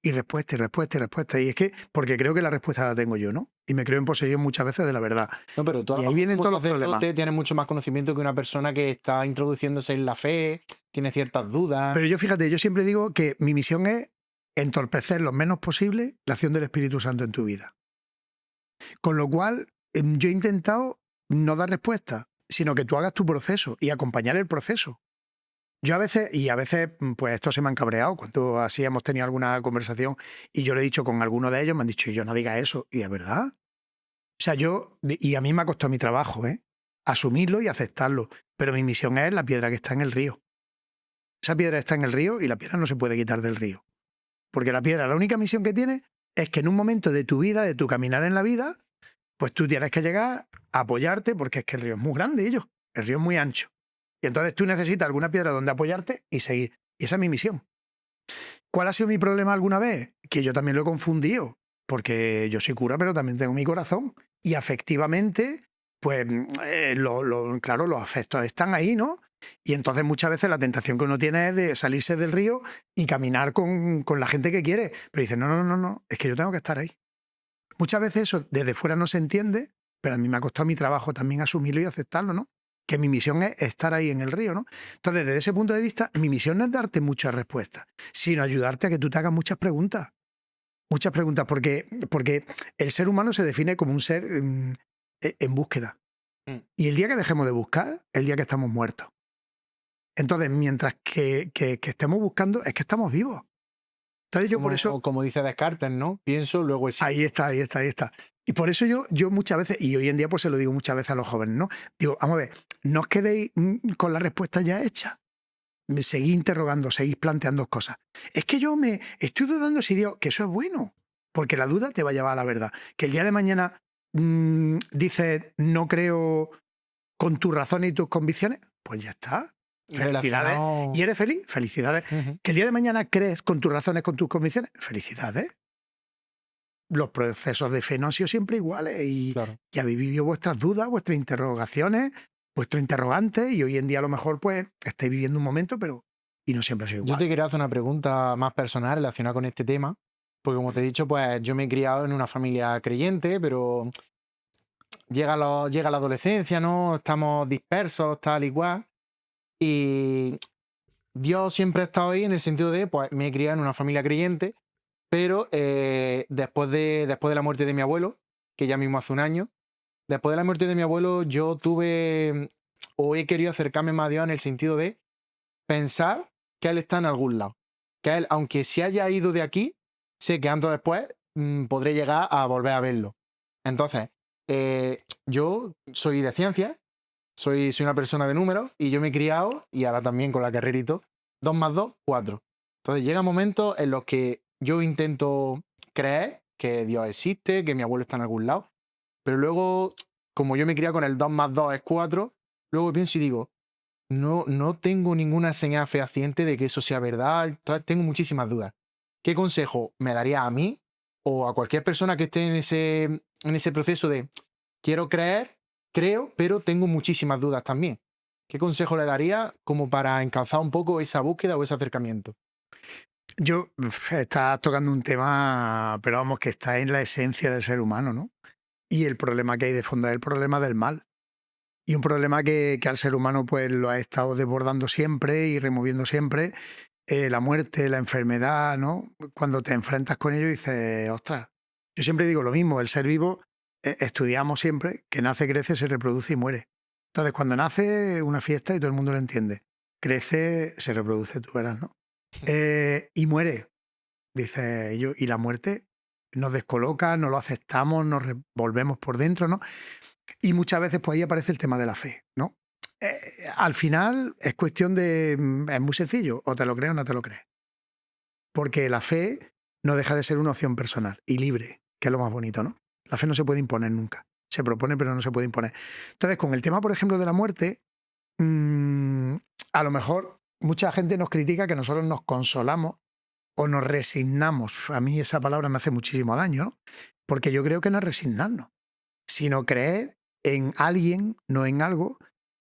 Y respuesta, y respuesta, y respuesta. Y es que, porque creo que la respuesta la tengo yo, ¿no? Y me creo en posesión muchas veces de la verdad. No, pero tú Y ahí vienen todos los sacerdote problemas. tienes mucho más conocimiento que una persona que está introduciéndose en la fe, tiene ciertas dudas. Pero yo fíjate, yo siempre digo que mi misión es entorpecer lo menos posible la acción del Espíritu Santo en tu vida. Con lo cual, yo he intentado no dar respuesta, sino que tú hagas tu proceso y acompañar el proceso. Yo a veces, pues esto se me han cabreado, cuando así hemos tenido alguna conversación y yo le he dicho con alguno de ellos, me han dicho, yo no diga eso, y es verdad. O sea, y a mí me ha costado mi trabajo, ¿eh? asumirlo y aceptarlo. Pero mi misión es la piedra que está en el río. Esa piedra está en el río y la piedra no se puede quitar del río. Porque la piedra, la única misión que tiene es que en un momento de tu vida, de tu caminar en la vida, pues tú tienes que llegar a apoyarte, porque es que el río es muy grande, el río es muy ancho. Y entonces tú necesitas alguna piedra donde apoyarte y seguir. Y esa es mi misión. ¿Cuál ha sido mi problema alguna vez? Que yo también lo he confundido, porque yo soy cura, pero también tengo mi corazón. Y afectivamente, pues, claro, los afectos están ahí, ¿no? Y entonces muchas veces la tentación que uno tiene es de salirse del río y caminar con la gente que quiere. Pero dice, no, es que yo tengo que estar ahí. Muchas veces eso desde fuera no se entiende, pero a mí me ha costado mi trabajo también asumirlo y aceptarlo, ¿no? Que mi misión es estar ahí en el río, ¿no? Entonces, desde ese punto de vista, mi misión no es darte muchas respuestas, sino ayudarte a que tú te hagas muchas preguntas. Muchas preguntas, porque el ser humano se define como un ser en búsqueda. Y el día que dejemos de buscar, el día que estamos muertos. Entonces, mientras que estemos buscando, es que estamos vivos. Entonces yo por eso... Como dice Descartes, ¿no? Pienso, luego existo. Ahí está. Y por eso yo muchas veces, y hoy en día pues se lo digo muchas veces a los jóvenes, ¿no? Digo, vamos a ver, no os quedéis con la respuesta ya hecha. Seguís interrogando, seguís planteando cosas. Es que yo me estoy dudando si Dios, que eso es bueno, porque la duda te va a llevar a la verdad. Que el día de mañana dices, no creo con tus razones y tus convicciones, pues ya está. Felicidades. Relacionado... ¿Y eres feliz? Felicidades. Que el día de mañana crees con tus razones, con tus convicciones, felicidades. Los procesos de fe no han sido siempre iguales y habéis vivido vuestras dudas, vuestras interrogaciones, vuestros interrogantes, y hoy en día a lo mejor pues estáis viviendo un momento, pero y no siempre ha sido igual. Yo te quería hacer una pregunta más personal relacionada con este tema, porque como te he dicho, pues yo me he criado en una familia creyente, pero llega la adolescencia, ¿no? Estamos dispersos, tal y cual, y Dios siempre ha estado ahí en el sentido de, pues me he criado en una familia creyente, pero después de la muerte de mi abuelo, que ya mismo hace un año, después de la muerte de mi abuelo yo tuve o he querido acercarme más a Dios en el sentido de pensar que Él está en algún lado. Que Él, aunque se haya ido de aquí, sé que antes o después podré llegar a volver a verlo. Entonces, yo soy de ciencias, soy una persona de números y yo me he criado, y ahora también con la carrerita, 2 más 2, 4. Entonces llega momentos en los que yo intento creer que Dios existe, que mi abuelo está en algún lado, pero luego, como yo me he criado con el 2 más 2 es 4, luego pienso y digo, no tengo ninguna señal fehaciente de que eso sea verdad, entonces tengo muchísimas dudas. ¿Qué consejo me daría a mí o a cualquier persona que esté en ese proceso de quiero creer, creo, pero tengo muchísimas dudas también? ¿Qué consejo le daría como para encauzar un poco esa búsqueda o ese acercamiento? Estás tocando un tema, pero vamos, que está en la esencia del ser humano, ¿no? Y el problema que hay de fondo es el problema del mal. Y un problema que al ser humano pues lo ha estado desbordando siempre y removiendo siempre, la muerte, la enfermedad, ¿no? Cuando te enfrentas con ello dices, ostras, yo siempre digo lo mismo, el ser vivo, estudiamos siempre que nace, crece, se reproduce y muere. Entonces cuando nace una fiesta y todo el mundo lo entiende, crece, se reproduce, tú verás, ¿no? Y muere, dice yo, y la muerte nos descoloca, no lo aceptamos, nos revolvemos por dentro, ¿no? Y muchas veces pues ahí aparece el tema de la fe, ¿no? Al final es cuestión de... Es muy sencillo, o te lo crees o no te lo crees. Porque la fe no deja de ser una opción personal y libre, que es lo más bonito, ¿no? La fe no se puede imponer nunca. Se propone, pero no se puede imponer. Entonces, con el tema, por ejemplo, de la muerte, a lo mejor mucha gente nos critica que nosotros nos consolamos o nos resignamos. A mí esa palabra me hace muchísimo daño, ¿no? Porque yo creo que no es resignarnos, sino creer en alguien, no en algo,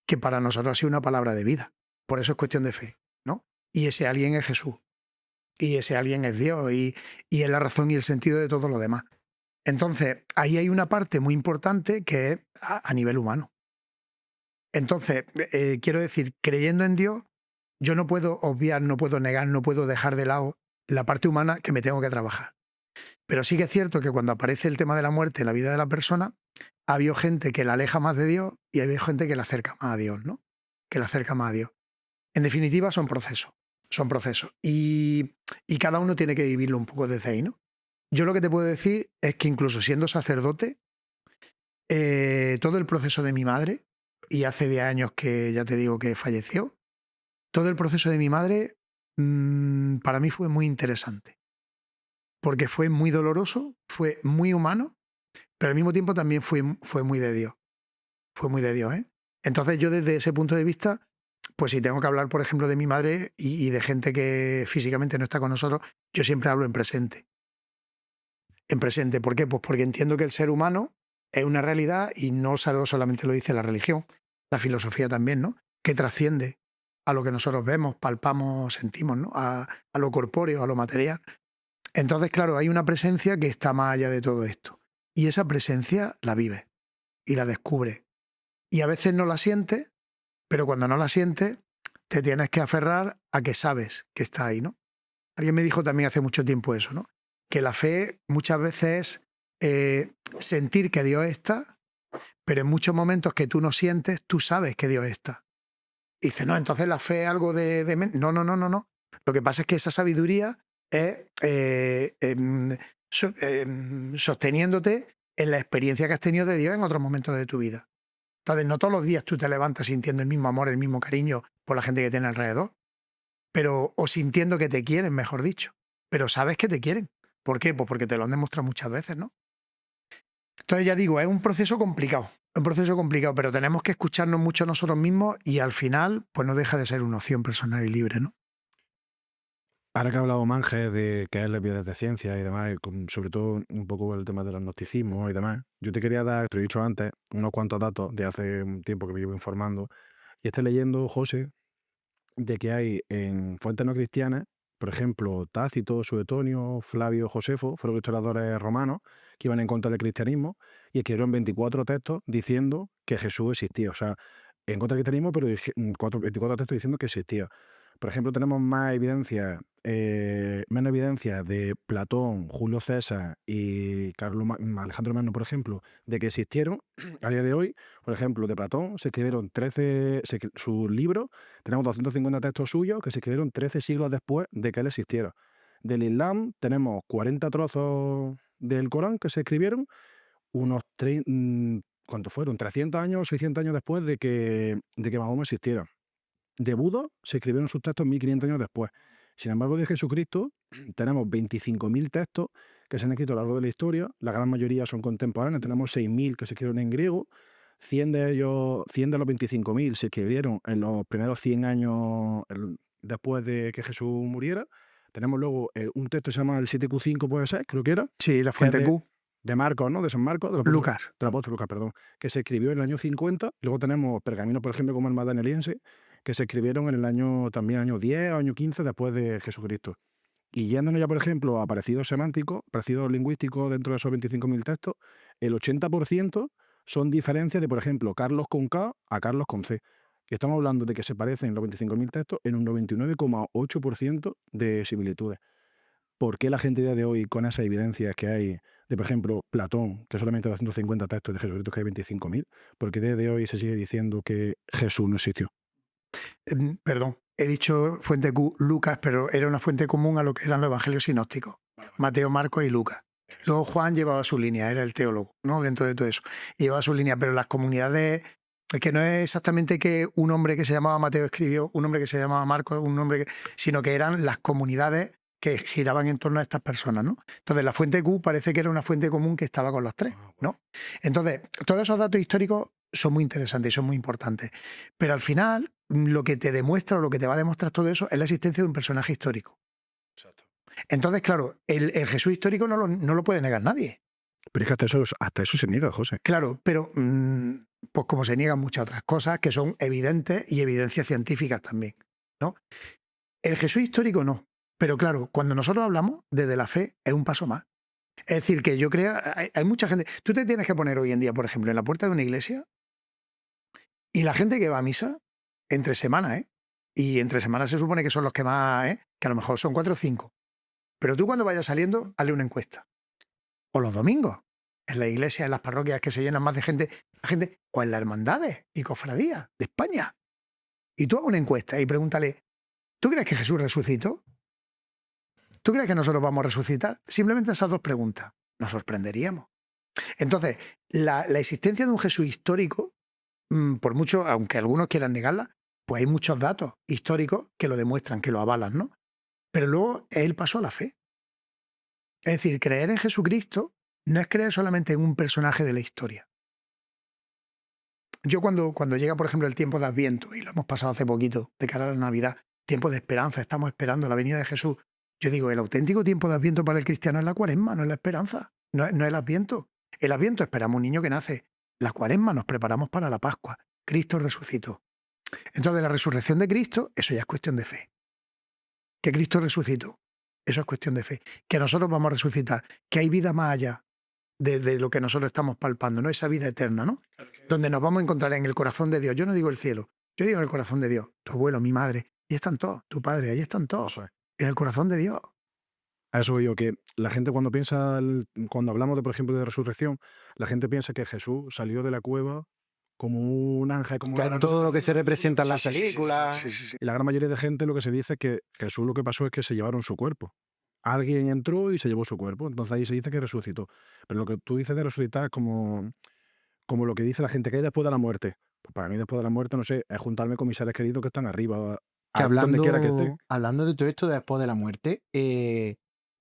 que para nosotros ha sido una palabra de vida. Por eso es cuestión de fe, ¿no? Y ese alguien es Jesús. Y ese alguien es Dios. Y es la razón y el sentido de todo lo demás. Entonces, ahí hay una parte muy importante que es a nivel humano. Entonces, quiero decir, creyendo en Dios, yo no puedo obviar, no puedo negar, no puedo dejar de lado la parte humana que me tengo que trabajar. Pero sí que es cierto que cuando aparece el tema de la muerte en la vida de la persona, ha habido gente que la aleja más de Dios y ha habido gente que la acerca más a Dios, ¿no? Que la acerca más a Dios. En definitiva, son procesos. Son procesos. Y cada uno tiene que vivirlo un poco desde ahí, ¿no? Yo lo que te puedo decir es que incluso siendo sacerdote, todo el proceso de mi madre y hace 10 años que ya te digo que falleció, todo el proceso de mi madre para mí fue muy interesante, porque fue muy doloroso, fue muy humano, pero al mismo tiempo también fue muy de Dios, fue muy de Dios, ¿eh? Entonces yo desde ese punto de vista, pues si tengo que hablar, por ejemplo, de mi madre y de gente que físicamente no está con nosotros, yo siempre hablo en presente. En presente, ¿por qué? Pues porque entiendo que el ser humano es una realidad y no solamente lo dice la religión, la filosofía también, ¿no? Que trasciende a lo que nosotros vemos, palpamos, sentimos, ¿no? A lo corpóreo, a lo material. Entonces, claro, hay una presencia que está más allá de todo esto. Y esa presencia la vive y la descubre. Y a veces no la sientes, pero cuando no la sientes, te tienes que aferrar a que sabes que está ahí, ¿no? Alguien me dijo también hace mucho tiempo eso, ¿no? Que la fe muchas veces es sentir que Dios está, pero en muchos momentos que tú no sientes, tú sabes que Dios está. Y dice, no, entonces la fe es algo de... No, no, no, no, no. Lo que pasa es que esa sabiduría es sosteniéndote en la experiencia que has tenido de Dios en otros momentos de tu vida. Entonces, no todos los días tú te levantas sintiendo el mismo amor, el mismo cariño por la gente que tiene alrededor, pero o sintiendo que te quieren, mejor dicho. Pero sabes que te quieren. ¿Por qué? Pues porque te lo han demostrado muchas veces, ¿no? Entonces ya digo, es un proceso complicado, pero tenemos que escucharnos mucho a nosotros mismos y al final, pues no deja de ser una opción personal y libre, ¿no? Ahora que ha hablado Manje de que él es viernes de ciencia y demás, sobre todo un poco el tema del agnosticismo y demás, yo te quería dar, te lo he dicho antes, unos cuantos datos de hace un tiempo que me llevo informando. Y estoy leyendo, José, de que hay en fuentes no cristianas, por ejemplo, Tácito, Suetonio, Flavio Josefo, fueron historiadores romanos que iban en contra del cristianismo y escribieron 24 textos diciendo que Jesús existía. O sea, en contra del cristianismo, pero 24 textos diciendo que existía. Por ejemplo, tenemos más evidencia, menos evidencia de Platón, Julio César y Alejandro Magno, por ejemplo, de que existieron a día de hoy. Por ejemplo, de Platón se escribieron 13, sus libros, tenemos 250 textos suyos que se escribieron 13 siglos después de que él existiera. Del Islam tenemos 40 trozos del Corán que se escribieron unos, ¿cuántos fueron? 300 años, 600 años después de que Mahoma existiera. De Buda se escribieron sus textos 1500 años después. Sin embargo, de Jesucristo tenemos 25.000 textos que se han escrito a lo largo de la historia. La gran mayoría son contemporáneos. Tenemos 6.000 que se escribieron en griego. 100 de ellos, 100 de los 25.000 se escribieron en los primeros 100 años después de que Jesús muriera. Tenemos luego un texto que se llama el 7Q5, puede ser, creo que era. Sí, la fuente Q. De Marcos, ¿no? De San Marcos. Lucas. Del apóstol Lucas, perdón. Que se escribió en el año 50. Luego tenemos pergaminos, por ejemplo, como el Magdaleniense, que se escribieron en el año 10 o año 15 después de Jesucristo. Y yéndonos ya, por ejemplo, a parecidos semánticos, parecidos lingüísticos dentro de esos 25.000 textos, el 80% son diferencias de, por ejemplo, Carlos con K a Carlos con C. Y estamos hablando de que se parecen los 25.000 textos en un 99,8% de similitudes. ¿Por qué la gente a día de hoy, con esas evidencias que hay de, por ejemplo, Platón, que solamente 250 textos, de Jesucristo, que hay 25.000, por qué a día de hoy se sigue diciendo que Jesús no existió? Perdón, he dicho fuente Q, Lucas, pero era una fuente común a lo que eran los evangelios sinópticos, Mateo, Marcos y Lucas. Luego Juan llevaba su línea, era el teólogo, ¿no? Dentro de todo eso. Llevaba su línea, pero las comunidades, es que no es exactamente que un hombre que se llamaba Mateo escribió, un hombre que se llamaba Marcos, sino que eran las comunidades que giraban en torno a estas personas, ¿no? Entonces, la fuente Q parece que era una fuente común que estaba con los tres, ¿no? Entonces, todos esos datos históricos son muy interesantes y son muy importantes. Pero al final, lo que te demuestra o lo que te va a demostrar todo eso es la existencia de un personaje histórico. Exacto. Entonces, claro, el Jesús histórico no lo puede negar nadie. Pero es que hasta eso se niega, José. Claro, pero pues como se niegan muchas otras cosas que son evidentes y evidencias científicas también, ¿no? El Jesús histórico no. Pero claro, cuando nosotros hablamos desde la fe es un paso más. Es decir, que yo creo, hay mucha gente, tú te tienes que poner hoy en día, por ejemplo, en la puerta de una iglesia y la gente que va a misa, entre semanas, y entre semanas se supone que son los que más, que a lo mejor son 4 o 5. Pero tú cuando vayas saliendo, hazle una encuesta. O los domingos, en la iglesia, en las parroquias que se llenan más de gente, o en las hermandades y cofradías de España. Y tú haz una encuesta y pregúntale, ¿tú crees que Jesús resucitó? ¿Tú crees que nosotros vamos a resucitar? Simplemente esas dos preguntas. Nos sorprenderíamos. Entonces, la existencia de un Jesús histórico por mucho, aunque algunos quieran negarla, pues hay muchos datos históricos que lo demuestran, que lo avalan, ¿no? Pero luego es el paso a la fe. Es decir, creer en Jesucristo no es creer solamente en un personaje de la historia. Yo cuando llega, por ejemplo, el tiempo de Adviento, y lo hemos pasado hace poquito, de cara a la Navidad, tiempo de esperanza, estamos esperando la venida de Jesús, yo digo, el auténtico tiempo de Adviento para el cristiano es la Cuaresma, no es la esperanza, no es el Adviento. El Adviento esperamos un niño que nace, la Cuaresma nos preparamos para la Pascua, Cristo resucitó. Entonces la resurrección de Cristo, eso ya es cuestión de fe. Que Cristo resucitó, eso es cuestión de fe. Que nosotros vamos a resucitar, que hay vida más allá de lo que nosotros estamos palpando, ¿no? Esa vida eterna, ¿no? Donde nos vamos a encontrar en el corazón de Dios. Yo no digo el cielo, yo digo en el corazón de Dios. Tu abuelo, mi madre, ahí están todos, tu padre, ahí están todos. Eso es. En el corazón de Dios. A eso voy yo, que la gente cuando piensa, cuando hablamos de, por ejemplo, de resurrección, la gente piensa que Jesús salió de la cueva como un ángel, como Que todo lo que se representa en las Sí, sí, sí, películas. sí. Y la gran mayoría de gente lo que se dice es que Jesús lo que pasó es que se llevaron su cuerpo. Alguien entró y se llevó su cuerpo. Entonces ahí se dice que resucitó. Pero lo que tú dices de resucitar es como lo que dice la gente que hay después de la muerte. Pues para mí después de la muerte, no sé, es juntarme con mis seres queridos que están arriba, Que a donde quiera que esté. hablando de todo esto de después de la muerte,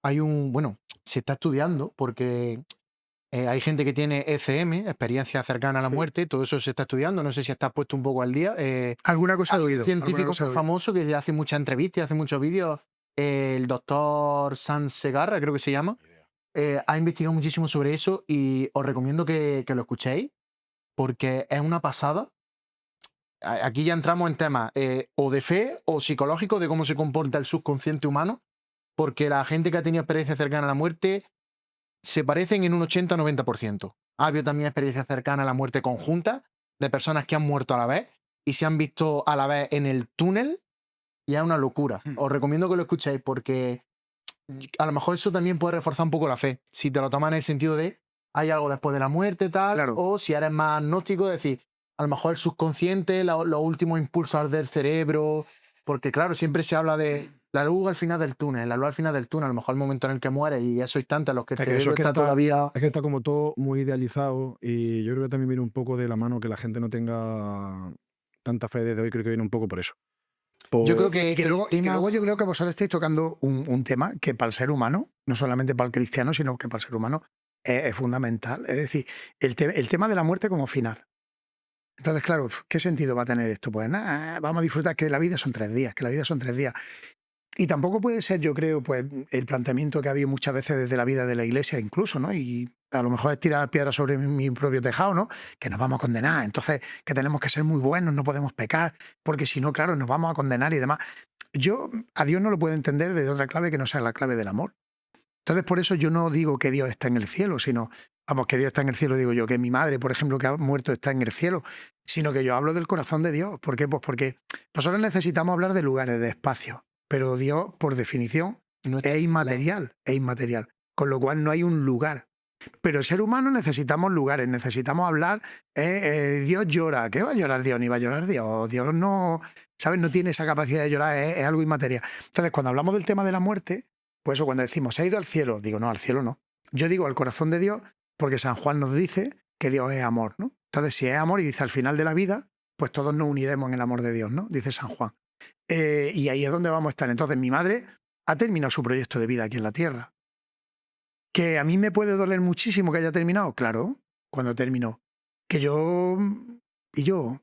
bueno, se está estudiando porque hay gente que tiene ECM, experiencia cercana a la Sí. muerte, todo eso se está estudiando, no sé si estás puesto un poco al día. Alguna cosa he oído. Científico famoso que hace muchas entrevistas, hace muchos vídeos, el doctor San Segarra, creo que se llama, ha investigado muchísimo sobre eso y os recomiendo que lo escuchéis porque es una pasada. Aquí ya entramos en temas o de fe o psicológico de cómo se comporta el subconsciente humano, porque la gente que ha tenido experiencia cercana a la muerte se parecen en un 80-90%. Ha habido también experiencias cercanas a la muerte conjunta de personas que han muerto a la vez y se han visto a la vez en el túnel y es una locura. Os recomiendo que lo escuchéis porque a lo mejor eso también puede reforzar un poco la fe. Si te lo tomas en el sentido de hay algo después de la muerte, tal, Claro. o si eres más agnóstico, decir, a lo mejor el subconsciente, los últimos impulsos del cerebro, porque claro, siempre se habla de la luz al final del túnel, la luz al final del túnel, a lo mejor el momento en el que mueres y esos instantes en los que el Es que eso cerebro es que está todavía... Es que está como todo muy idealizado y yo creo que también viene un poco de la mano que la gente no tenga tanta fe desde hoy, creo que viene un poco por eso. Yo creo Y que luego yo creo que vosotros estáis tocando un tema que para el ser humano, no solamente para el cristiano, sino que para el ser humano es fundamental. Es decir, el tema de la muerte como final. Entonces, claro, ¿qué sentido va a tener esto? Pues nada, vamos a disfrutar que la vida son 3 días, que la vida son 3 días. Y tampoco puede ser, yo creo, pues el planteamiento que ha habido muchas veces desde la vida de la iglesia incluso, ¿no? Y a lo mejor es tirar piedras sobre mi propio tejado, ¿no? Que nos vamos a condenar, entonces que tenemos que ser muy buenos, no podemos pecar, porque si no, claro, nos vamos a condenar y demás. Yo a Dios no lo puedo entender desde otra clave que no sea la clave del amor. Entonces, por eso yo no digo que Dios está en el cielo, sino, vamos, que Dios está en el cielo, digo yo, que mi madre, por ejemplo, que ha muerto, está en el cielo, sino que yo hablo del corazón de Dios. ¿Por qué? Pues porque nosotros necesitamos hablar de lugares, de espacios, pero Dios, por definición, es inmaterial, con lo cual no hay un lugar. Pero el ser humano necesitamos lugares, necesitamos hablar, Dios llora, ¿qué va a llorar Dios? Ni va a llorar Dios, Dios no, ¿sabes? No tiene esa capacidad de llorar, es algo inmaterial. Entonces, cuando hablamos del tema de la muerte, pues eso, cuando decimos, ¿se ha ido al cielo? Digo, no, al cielo no. Yo digo al corazón de Dios porque San Juan nos dice que Dios es amor, ¿no? Entonces, si es amor y dice al final de la vida, pues todos nos uniremos en el amor de Dios, ¿no? Dice San Juan. Y ahí es donde vamos a estar. Entonces, mi madre ha terminado su proyecto de vida aquí en la tierra. ¿Que a mí me puede doler muchísimo que haya terminado? Claro, cuando terminó. Que yo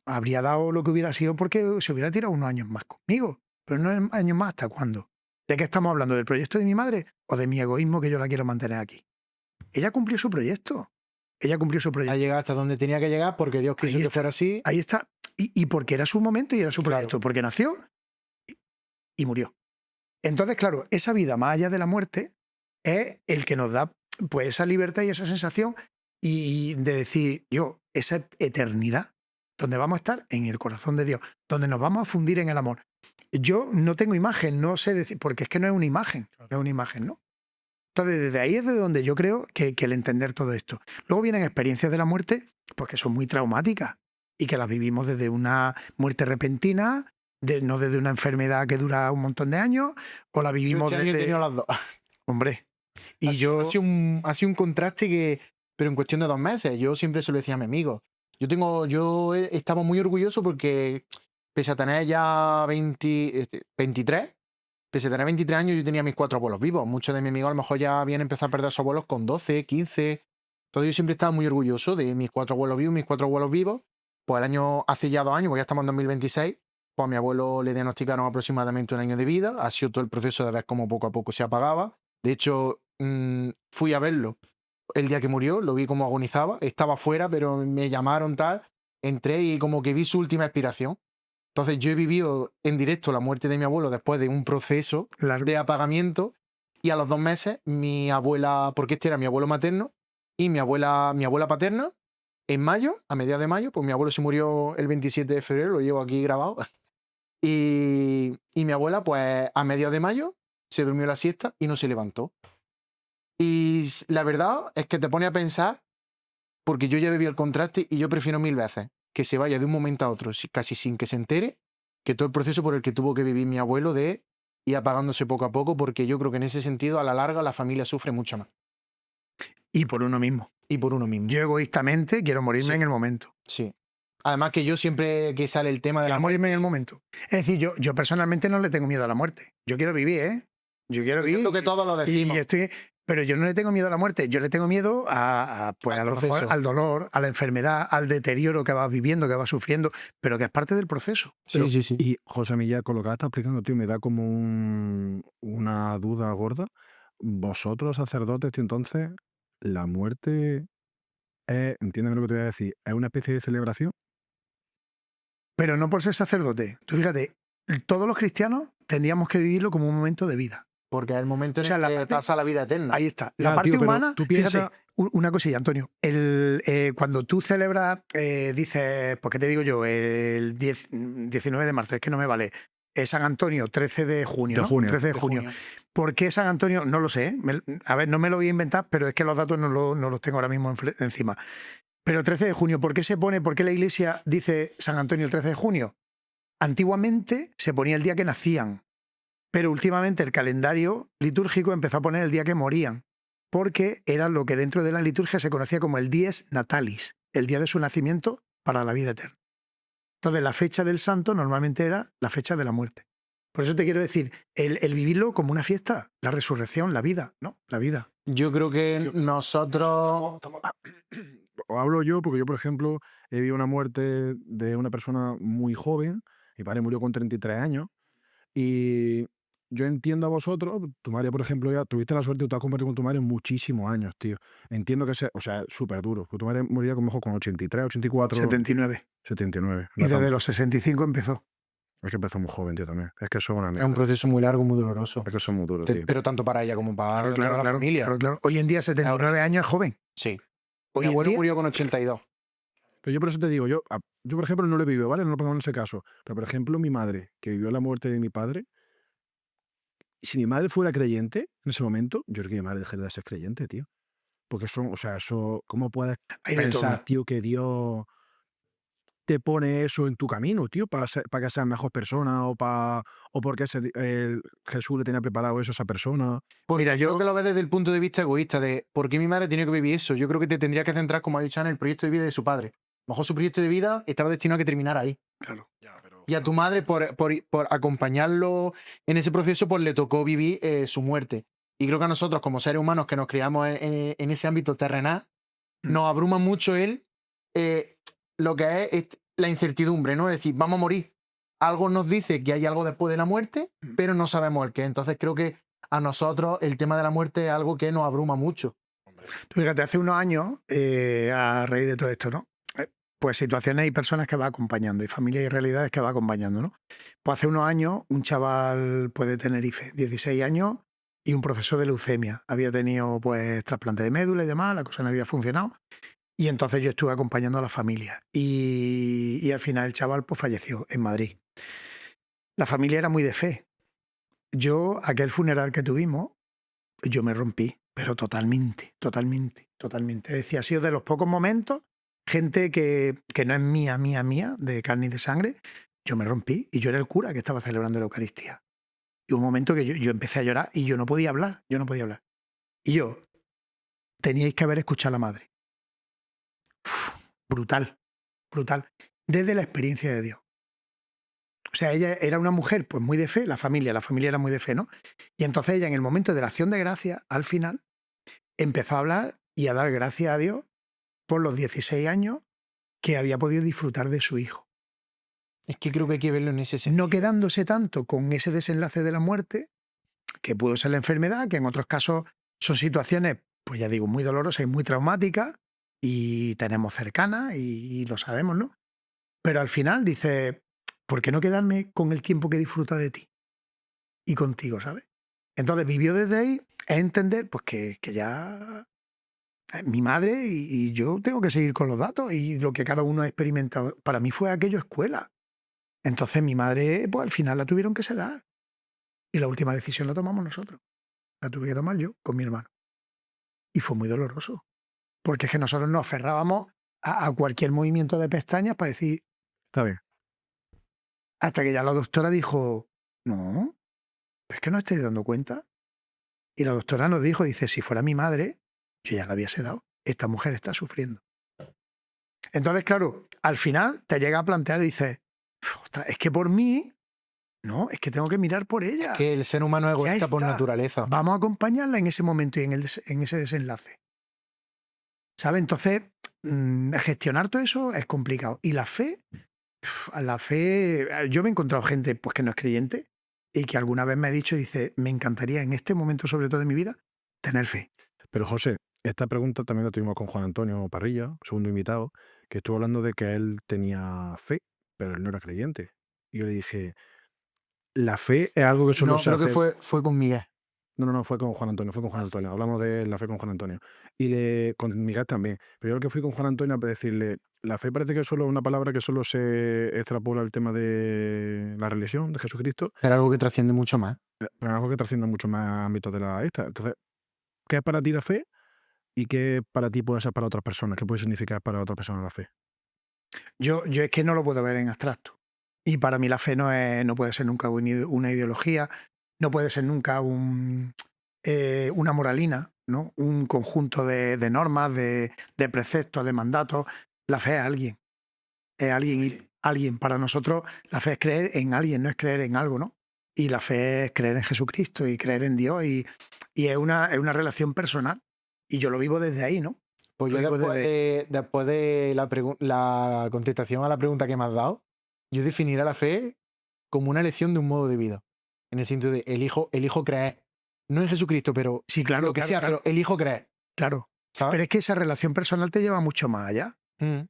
habría dado lo que hubiera sido porque se hubiera tirado unos años más conmigo. Pero no años más, ¿hasta cuándo? ¿De qué estamos hablando? ¿Del proyecto de mi madre o de mi egoísmo que yo la quiero mantener aquí? Ella cumplió su proyecto. Ha llegado hasta donde tenía que llegar porque Dios quiso que fuera así. Ahí está. Y porque era su momento y era su proyecto. Porque nació y murió. Entonces, claro, esa vida más allá de la muerte es el que nos da pues esa libertad y esa sensación y de decir, esa eternidad, donde vamos a estar en el corazón de Dios, donde nos vamos a fundir en el amor. Yo no tengo imagen, no sé decir, porque es que no es una imagen, no es una imagen, ¿no? Entonces, desde ahí es de donde yo creo que el entender todo esto. Luego vienen experiencias de la muerte, pues que son muy traumáticas y que las vivimos desde una muerte repentina, no desde una enfermedad que dura un montón de años, o la vivimos Yo he tenido las dos. Hombre, Ha sido un contraste pero en cuestión de 2 meses. Yo siempre se lo decía a mi amigo. Yo estaba muy orgulloso porque pese a tener ya 23, pese a tener 23 años, yo tenía mis 4 abuelos vivos. Muchos de mis amigos a lo mejor ya habían empezado a perder a sus abuelos con 12, 15. Entonces yo siempre estaba muy orgulloso de mis 4 abuelos vivos, mis 4 abuelos vivos. Pues hace ya 2 años, pues ya estamos en 2026, pues a mi abuelo le diagnosticaron aproximadamente 1 año de vida. Ha sido todo el proceso de ver cómo poco a poco se apagaba. De hecho, fui a verlo el día que murió, lo vi cómo agonizaba. Estaba fuera, pero me llamaron tal. Entré y como que vi su última expiración. Entonces yo he vivido en directo la muerte de mi abuelo después de un proceso Largo. de apagamiento, y a los 2 meses mi abuela, porque este era mi abuelo materno, y mi abuela paterna, en mayo, a mediados de mayo, pues mi abuelo se murió el 27 de febrero, lo llevo aquí grabado, y mi abuela pues a mediados de mayo se durmió la siesta y no se levantó. Y la verdad es que te pone a pensar, porque yo ya viví el contraste y yo prefiero 1000 veces que se vaya de un momento a otro casi sin que se entere, que todo el proceso por el que tuvo que vivir mi abuelo de ir apagándose poco a poco, porque yo creo que en ese sentido a la larga la familia sufre mucho más. Y por uno mismo. Y por uno mismo. Yo egoístamente quiero morirme Sí. en el momento. Sí. Además que yo siempre que sale el tema de Quiero la morirme en el momento. Es decir, yo personalmente no le tengo miedo a la muerte. Yo quiero vivir, ¿eh? Yo quiero Yo vivir. creo que todos lo decimos. Pero yo no le tengo miedo a la muerte. Yo le tengo miedo pues, Al a lo mejor proceso. al dolor, a la enfermedad, al deterioro que vas viviendo, que vas sufriendo, pero que es parte del proceso. Pero- Sí, sí, sí. Y José Millar, con lo que estás explicando, tío, me da como una duda gorda. Vosotros, sacerdotes, tío, entonces, la muerte es, entiéndeme lo que te voy a decir, es una especie de celebración. Pero no por ser sacerdote. Tú fíjate, todos los cristianos tendríamos que vivirlo como un momento de vida. Porque es el momento en O sea, el la que parte- pasa la vida eterna. Ahí está. Ya, La parte tío, pero humana, tú piensas- fíjate, una cosilla, Antonio. Cuando tú celebras, dices, pues qué te digo yo, el 19 de marzo, es que no me vale. Es San Antonio, 13 de junio. De ¿no? junio. 13 de junio. ¿Por qué San Antonio? No lo sé. A ver, no me lo voy a inventar, pero es que los datos no los tengo ahora mismo encima. Pero 13 de junio, ¿por qué la iglesia dice San Antonio el 13 de junio? Antiguamente se ponía el día que nacían, pero últimamente el calendario litúrgico empezó a poner el día que morían, porque era lo que dentro de la liturgia se conocía como el dies natalis, el día de su nacimiento para la vida eterna. Entonces la fecha del santo normalmente era la fecha de la muerte. Por eso te quiero decir, el vivirlo como una fiesta, la resurrección, la vida, ¿no? La vida. Yo creo que nosotros... O hablo yo, porque yo, por ejemplo, he vivido una muerte de una persona muy joven. Mi padre murió con 33 años. Y yo entiendo a vosotros, tu madre, por ejemplo, ya tuviste la suerte, tú te has compartido con tu madre muchísimos años, tío. Entiendo que es súper duro. Porque tu madre moriría a lo mejor con 83, 84, 79. 79. Y desde los 65 empezó. Es que empezó muy joven, tío, también. Es que eso es una Es mierda. un proceso muy largo, muy doloroso. Es que eso es muy duro, tío. Pero tanto para ella como para toda la familia. Claro. Hoy en día 79 años es joven. Sí. Hoy Mi en abuelo día, murió con 82. Pero yo por eso te digo, yo, por ejemplo, no lo he vivido, ¿vale? No lo pongo en ese caso. Pero, por ejemplo, mi madre, que vivió la muerte de mi padre, si mi madre fuera creyente en ese momento, yo creo que mi madre dejaría de ser creyente, tío. Porque ¿cómo puedes hay de pensar, todo. tío, que Dios te pone eso en tu camino, tío, para que seas mejor persona o porque Jesús le tenía preparado eso a esa persona? Mira, Yo creo que lo ves desde el punto de vista egoísta de por qué mi madre tiene que vivir eso. Yo creo que te tendría que centrar, como ha dicho, en el proyecto de vida de su padre. A lo mejor su proyecto de vida estaba destinado a que terminara ahí. Claro. Y a tu madre, por acompañarlo en ese proceso, pues le tocó vivir su muerte. Y creo que a nosotros, como seres humanos que nos criamos en ese ámbito terrenal, nos abruma mucho lo que es la incertidumbre, ¿no? Es decir, vamos a morir. Algo nos dice que hay algo después de la muerte, pero no sabemos el qué. Entonces creo que a nosotros el tema de la muerte es algo que nos abruma mucho. Tú fíjate, hace unos años, a raíz de todo esto, ¿no? Pues situaciones y personas que va acompañando, y familias y realidades que va acompañando, ¿no? Pues hace unos años, un chaval de Tenerife, 16 años, y un proceso de leucemia. Había tenido pues trasplante de médula y demás, la cosa no había funcionado. Y entonces yo estuve acompañando a la familia. Y al final el chaval pues falleció en Madrid. La familia era muy de fe. Yo, aquel funeral que tuvimos, yo me rompí, pero totalmente. Es decir, ha sido de los pocos momentos, gente que no es mía, de carne y de sangre, yo me rompí y yo era el cura que estaba celebrando la Eucaristía. Y un momento que yo empecé a llorar y yo no podía hablar. Y teníais que haber escuchado a la madre. Uf, brutal. brutal, desde la experiencia de Dios. O sea, ella era una mujer pues muy de fe, la familia era muy de fe, ¿no? Y entonces ella en el momento de la acción de gracia, al final, empezó a hablar y a dar gracias a Dios por los 16 años que había podido disfrutar de su hijo. Es que creo que hay que verlo en ese sentido. No quedándose tanto con ese desenlace de la muerte, que pudo ser la enfermedad, que en otros casos son situaciones, pues ya digo, muy dolorosas y muy traumáticas, y tenemos cercanas y lo sabemos, ¿no? Pero al final dice, ¿por qué no quedarme con el tiempo que disfruta de ti y contigo, ¿sabes? Entonces vivió desde ahí, es entender pues que ya mi madre y yo tengo que seguir con los datos y lo que cada uno ha experimentado. Para mí fue aquello escuela. Entonces mi madre, pues al final la tuvieron que sedar. Y la última decisión la tomamos nosotros. La tuve que tomar yo con mi hermano. Y fue muy doloroso. Porque es que nosotros nos aferrábamos a cualquier movimiento de pestañas para decir, Está bien. hasta que ya la doctora dijo, no, es que no estáis dando cuenta. Y la doctora nos dijo, dice, si fuera mi madre, yo ya la había sedado. Esta mujer está sufriendo. Entonces, claro, al final te llega a plantear y dices, ostras, es que por mí, no, es que tengo que mirar por ella. Que el ser humano es Ya egoísta por está. naturaleza. Vamos a acompañarla en ese momento y en ese desenlace. ¿Sabes? Entonces, gestionar todo eso es complicado. Y la fe, yo me he encontrado gente pues, que no es creyente y que alguna vez me ha dicho, dice, me encantaría en este momento, sobre todo de mi vida, tener fe. Pero José, esta pregunta también la tuvimos con Juan Antonio Parrilla, segundo invitado, que estuvo hablando de que él tenía fe, pero él no era creyente. Y yo le dije, la fe es algo que solo No, se creo que hace... fue con Miguel. No, fue con Juan Antonio, fue con Juan Antonio. Hablamos de la fe con Juan Antonio. Con Miguel también. Pero yo lo que fui con Juan Antonio para decirle, la fe parece que es solo una palabra que solo se extrapola al tema de la religión, de Jesucristo, Era algo que trasciende mucho más. pero es algo que trasciende mucho más ámbitos de la esta. Entonces, ¿qué es para ti la fe? ¿Y qué para ti puede ser para otras personas? ¿Qué puede significar para otras personas la fe? Yo es que no lo puedo ver en abstracto. Y para mí la fe no puede ser nunca una ideología, no puede ser nunca una moralina, ¿no? Un conjunto de normas, de preceptos, de mandatos. La fe es alguien. Es alguien y alguien. Para nosotros la fe es creer en alguien, no es creer en algo, ¿no? Y la fe es creer en Jesucristo y creer en Dios y es una relación personal. Y yo lo vivo desde ahí, ¿no? Pues Lo yo digo después de la contestación a la pregunta que me has dado, yo definiría la fe como una elección de un modo de vida. En el sentido de elijo creer. No en Jesucristo, pero Sí, claro, lo que claro, sea, claro. pero elijo creer. Claro. ¿Sabes? Pero es que esa relación personal te lleva mucho más allá. Mm.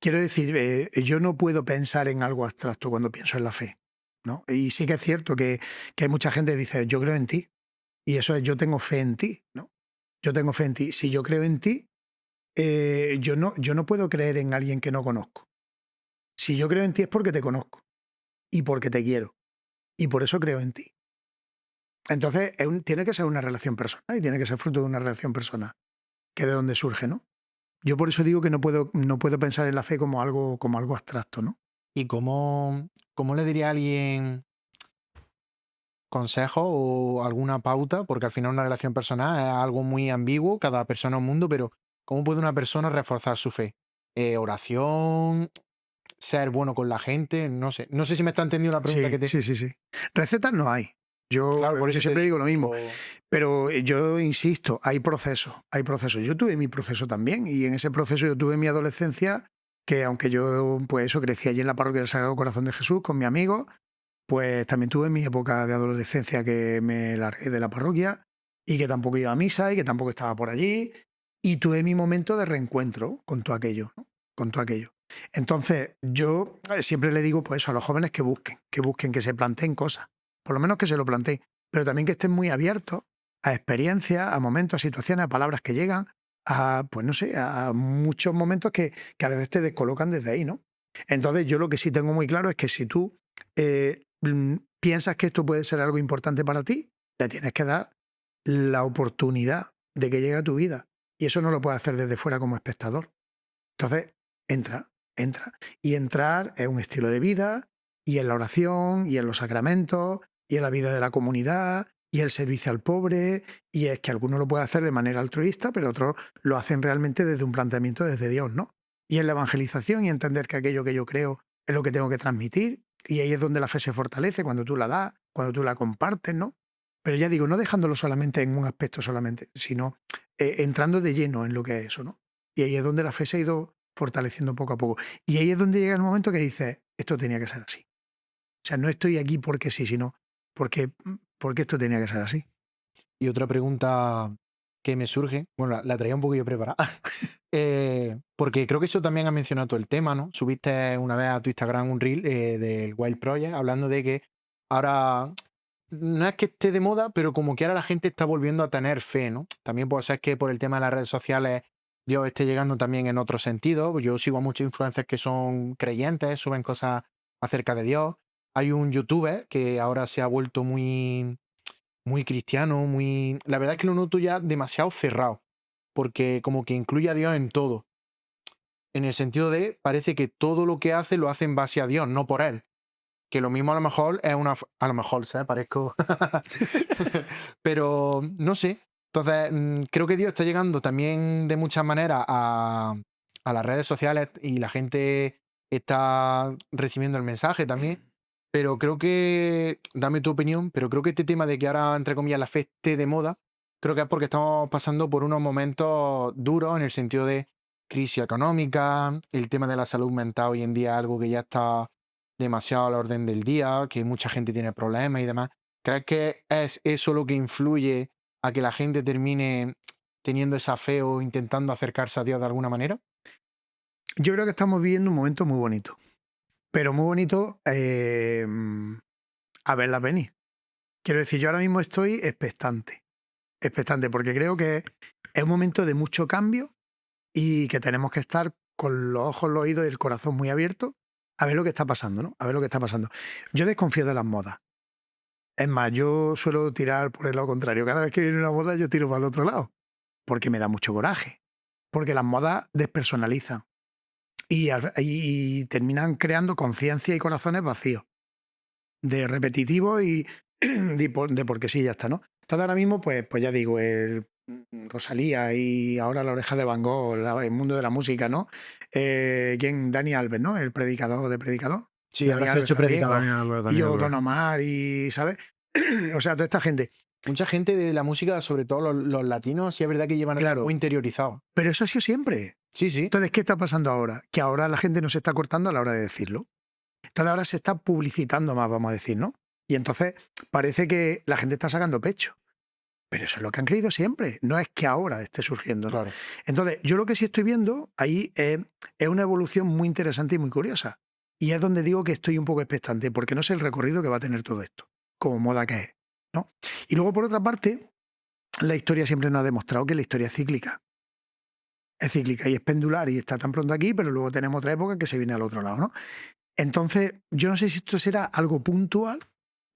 Quiero decir, yo no puedo pensar en algo abstracto cuando pienso en la fe, ¿no? Y sí que es cierto que hay mucha gente que dice, yo creo en ti. Y eso es, yo tengo fe en ti, ¿no? Yo tengo fe en ti. Si yo creo en ti, yo no puedo creer en alguien que no conozco. Si yo creo en ti es porque te conozco y porque te quiero. Y por eso creo en ti. Entonces, tiene que ser una relación personal y tiene que ser fruto de una relación personal, que es de donde surge, ¿no? Yo por eso digo que no puedo pensar en la fe como algo abstracto, ¿no? ¿Y cómo le diría a alguien consejo o alguna pauta? Porque al final una relación personal es algo muy ambiguo, cada persona es un mundo, pero ¿cómo puede una persona reforzar su fe? Oración, ser bueno con la gente, no sé. No sé si me está entendiendo la pregunta que te... Sí. Recetas no hay. Claro, por Yo eso te siempre digo lo mismo. digo, Pero yo insisto, hay procesos, hay procesos. Yo tuve mi proceso también y en ese proceso yo tuve mi adolescencia que aunque yo pues eso crecí allí en la parroquia del Sagrado Corazón de Jesús con mi amigo, pues también tuve mi época de adolescencia que me largué de la parroquia y que tampoco iba a misa y que tampoco estaba por allí y tuve mi momento de reencuentro con todo aquello, ¿no? Con todo aquello. Entonces yo siempre le digo pues eso a los jóvenes que busquen, que se planteen cosas, por lo menos que se lo planteen, pero también que estén muy abiertos a experiencias, a momentos, a situaciones, a palabras que llegan, pues no sé, a muchos momentos que a veces te descolocan desde ahí, ¿no? Entonces yo lo que sí tengo muy claro es que si tú piensas que esto puede ser algo importante para ti, le tienes que dar la oportunidad de que llegue a tu vida. Y eso no lo puedes hacer desde fuera como espectador. Entonces, entra. Y entrar es un estilo de vida, y en la oración, y en los sacramentos, y en la vida de la comunidad, y el servicio al pobre, y es que algunos lo pueden hacer de manera altruista, pero otros lo hacen realmente desde un planteamiento desde Dios, ¿no? y en la evangelización y entender que aquello que yo creo es lo que tengo que transmitir. Y ahí es donde la fe se fortalece, cuando tú la das, cuando tú la compartes, ¿no? Pero ya digo, no dejándolo solamente en un aspecto solamente, sino entrando de lleno en lo que es eso, ¿no? Y ahí es donde la fe se ha ido fortaleciendo poco a poco. Y ahí es donde llega el momento que dices, esto tenía que ser así. O sea, no estoy aquí porque sí, sino porque esto tenía que ser así. Y otra pregunta que me surge, bueno, la traía un poquillo preparada, porque creo que eso también ha mencionado todo el tema, ¿no? Subiste una vez a tu Instagram un reel del Wild Project hablando de que ahora no es que esté de moda, pero como que ahora la gente está volviendo a tener fe, ¿no? También puede ser que por el tema de las redes sociales Dios esté llegando también en otro sentido. Yo sigo a muchos influencers que son creyentes, suben cosas acerca de Dios. Hay un youtuber que ahora se ha vuelto muy cristiano, muy... La verdad es que lo noto ya demasiado cerrado, porque como que incluye a Dios en todo. En el sentido de, parece que todo lo que hace lo hace en base a Dios, no por él. Que lo mismo a lo mejor es una... A lo mejor, ¿sabes? Parezco... Pero no sé. Entonces, creo que Dios está llegando también de muchas maneras a las redes sociales y la gente está recibiendo el mensaje también. Pero creo que, dame tu opinión, pero creo que este tema de que ahora, entre comillas, la fe esté de moda, creo que es porque estamos pasando por unos momentos duros en el sentido de crisis económica, el tema de la salud mental hoy en día es algo que ya está demasiado a la orden del día, que mucha gente tiene problemas y demás. ¿Crees que es eso lo que influye a que la gente termine teniendo esa fe o intentando acercarse a Dios de alguna manera? Yo creo que estamos viviendo un momento muy bonito, pero muy bonito a verla venir. Quiero decir, yo ahora mismo estoy expectante, porque creo que es un momento de mucho cambio y que tenemos que estar con los ojos, los oídos y el corazón muy abiertos a ver lo que está pasando, ¿no? A ver lo que está pasando. Yo desconfío de las modas. Es más, yo suelo tirar por el lado contrario. Cada vez que viene una moda, yo tiro para el otro lado, porque me da mucho coraje. Porque las modas despersonalizan y terminan creando conciencia y corazones vacíos, de repetitivo y de porque sí, ya está, ¿no? Entonces ahora mismo, pues ya digo, Rosalía y ahora La Oreja de Van Gogh, el mundo de la música, ¿no? Dani Alves, ¿no? El predicador de Predicador. Sí, ahora Dani se ha Alves hecho también. predicador. Daniel Albert, Y Daniel yo, Albert. Don Omar, y ¿sabes? O sea, toda esta gente. Mucha gente de la música, sobre todo los latinos, sí es verdad que llevan Claro. muy interiorizado. Pero eso ha sido siempre. Sí, sí. Entonces, ¿qué está pasando ahora? Que ahora la gente no se está cortando a la hora de decirlo. Entonces ahora se está publicitando más, vamos a decir, ¿no? Y entonces parece que la gente está sacando pecho. Pero eso es lo que han creído siempre. No es que ahora esté surgiendo, ¿no? Claro. Entonces, yo lo que sí estoy viendo ahí es una evolución muy interesante y muy curiosa. Y es donde digo que estoy un poco expectante, porque no sé el recorrido que va a tener todo esto, como moda que es, ¿no? Y luego, por otra parte, la historia siempre nos ha demostrado que la historia es cíclica. Es cíclica y es pendular y está tan pronto aquí, pero luego tenemos otra época que se viene al otro lado, ¿no? Entonces, yo no sé si esto será algo puntual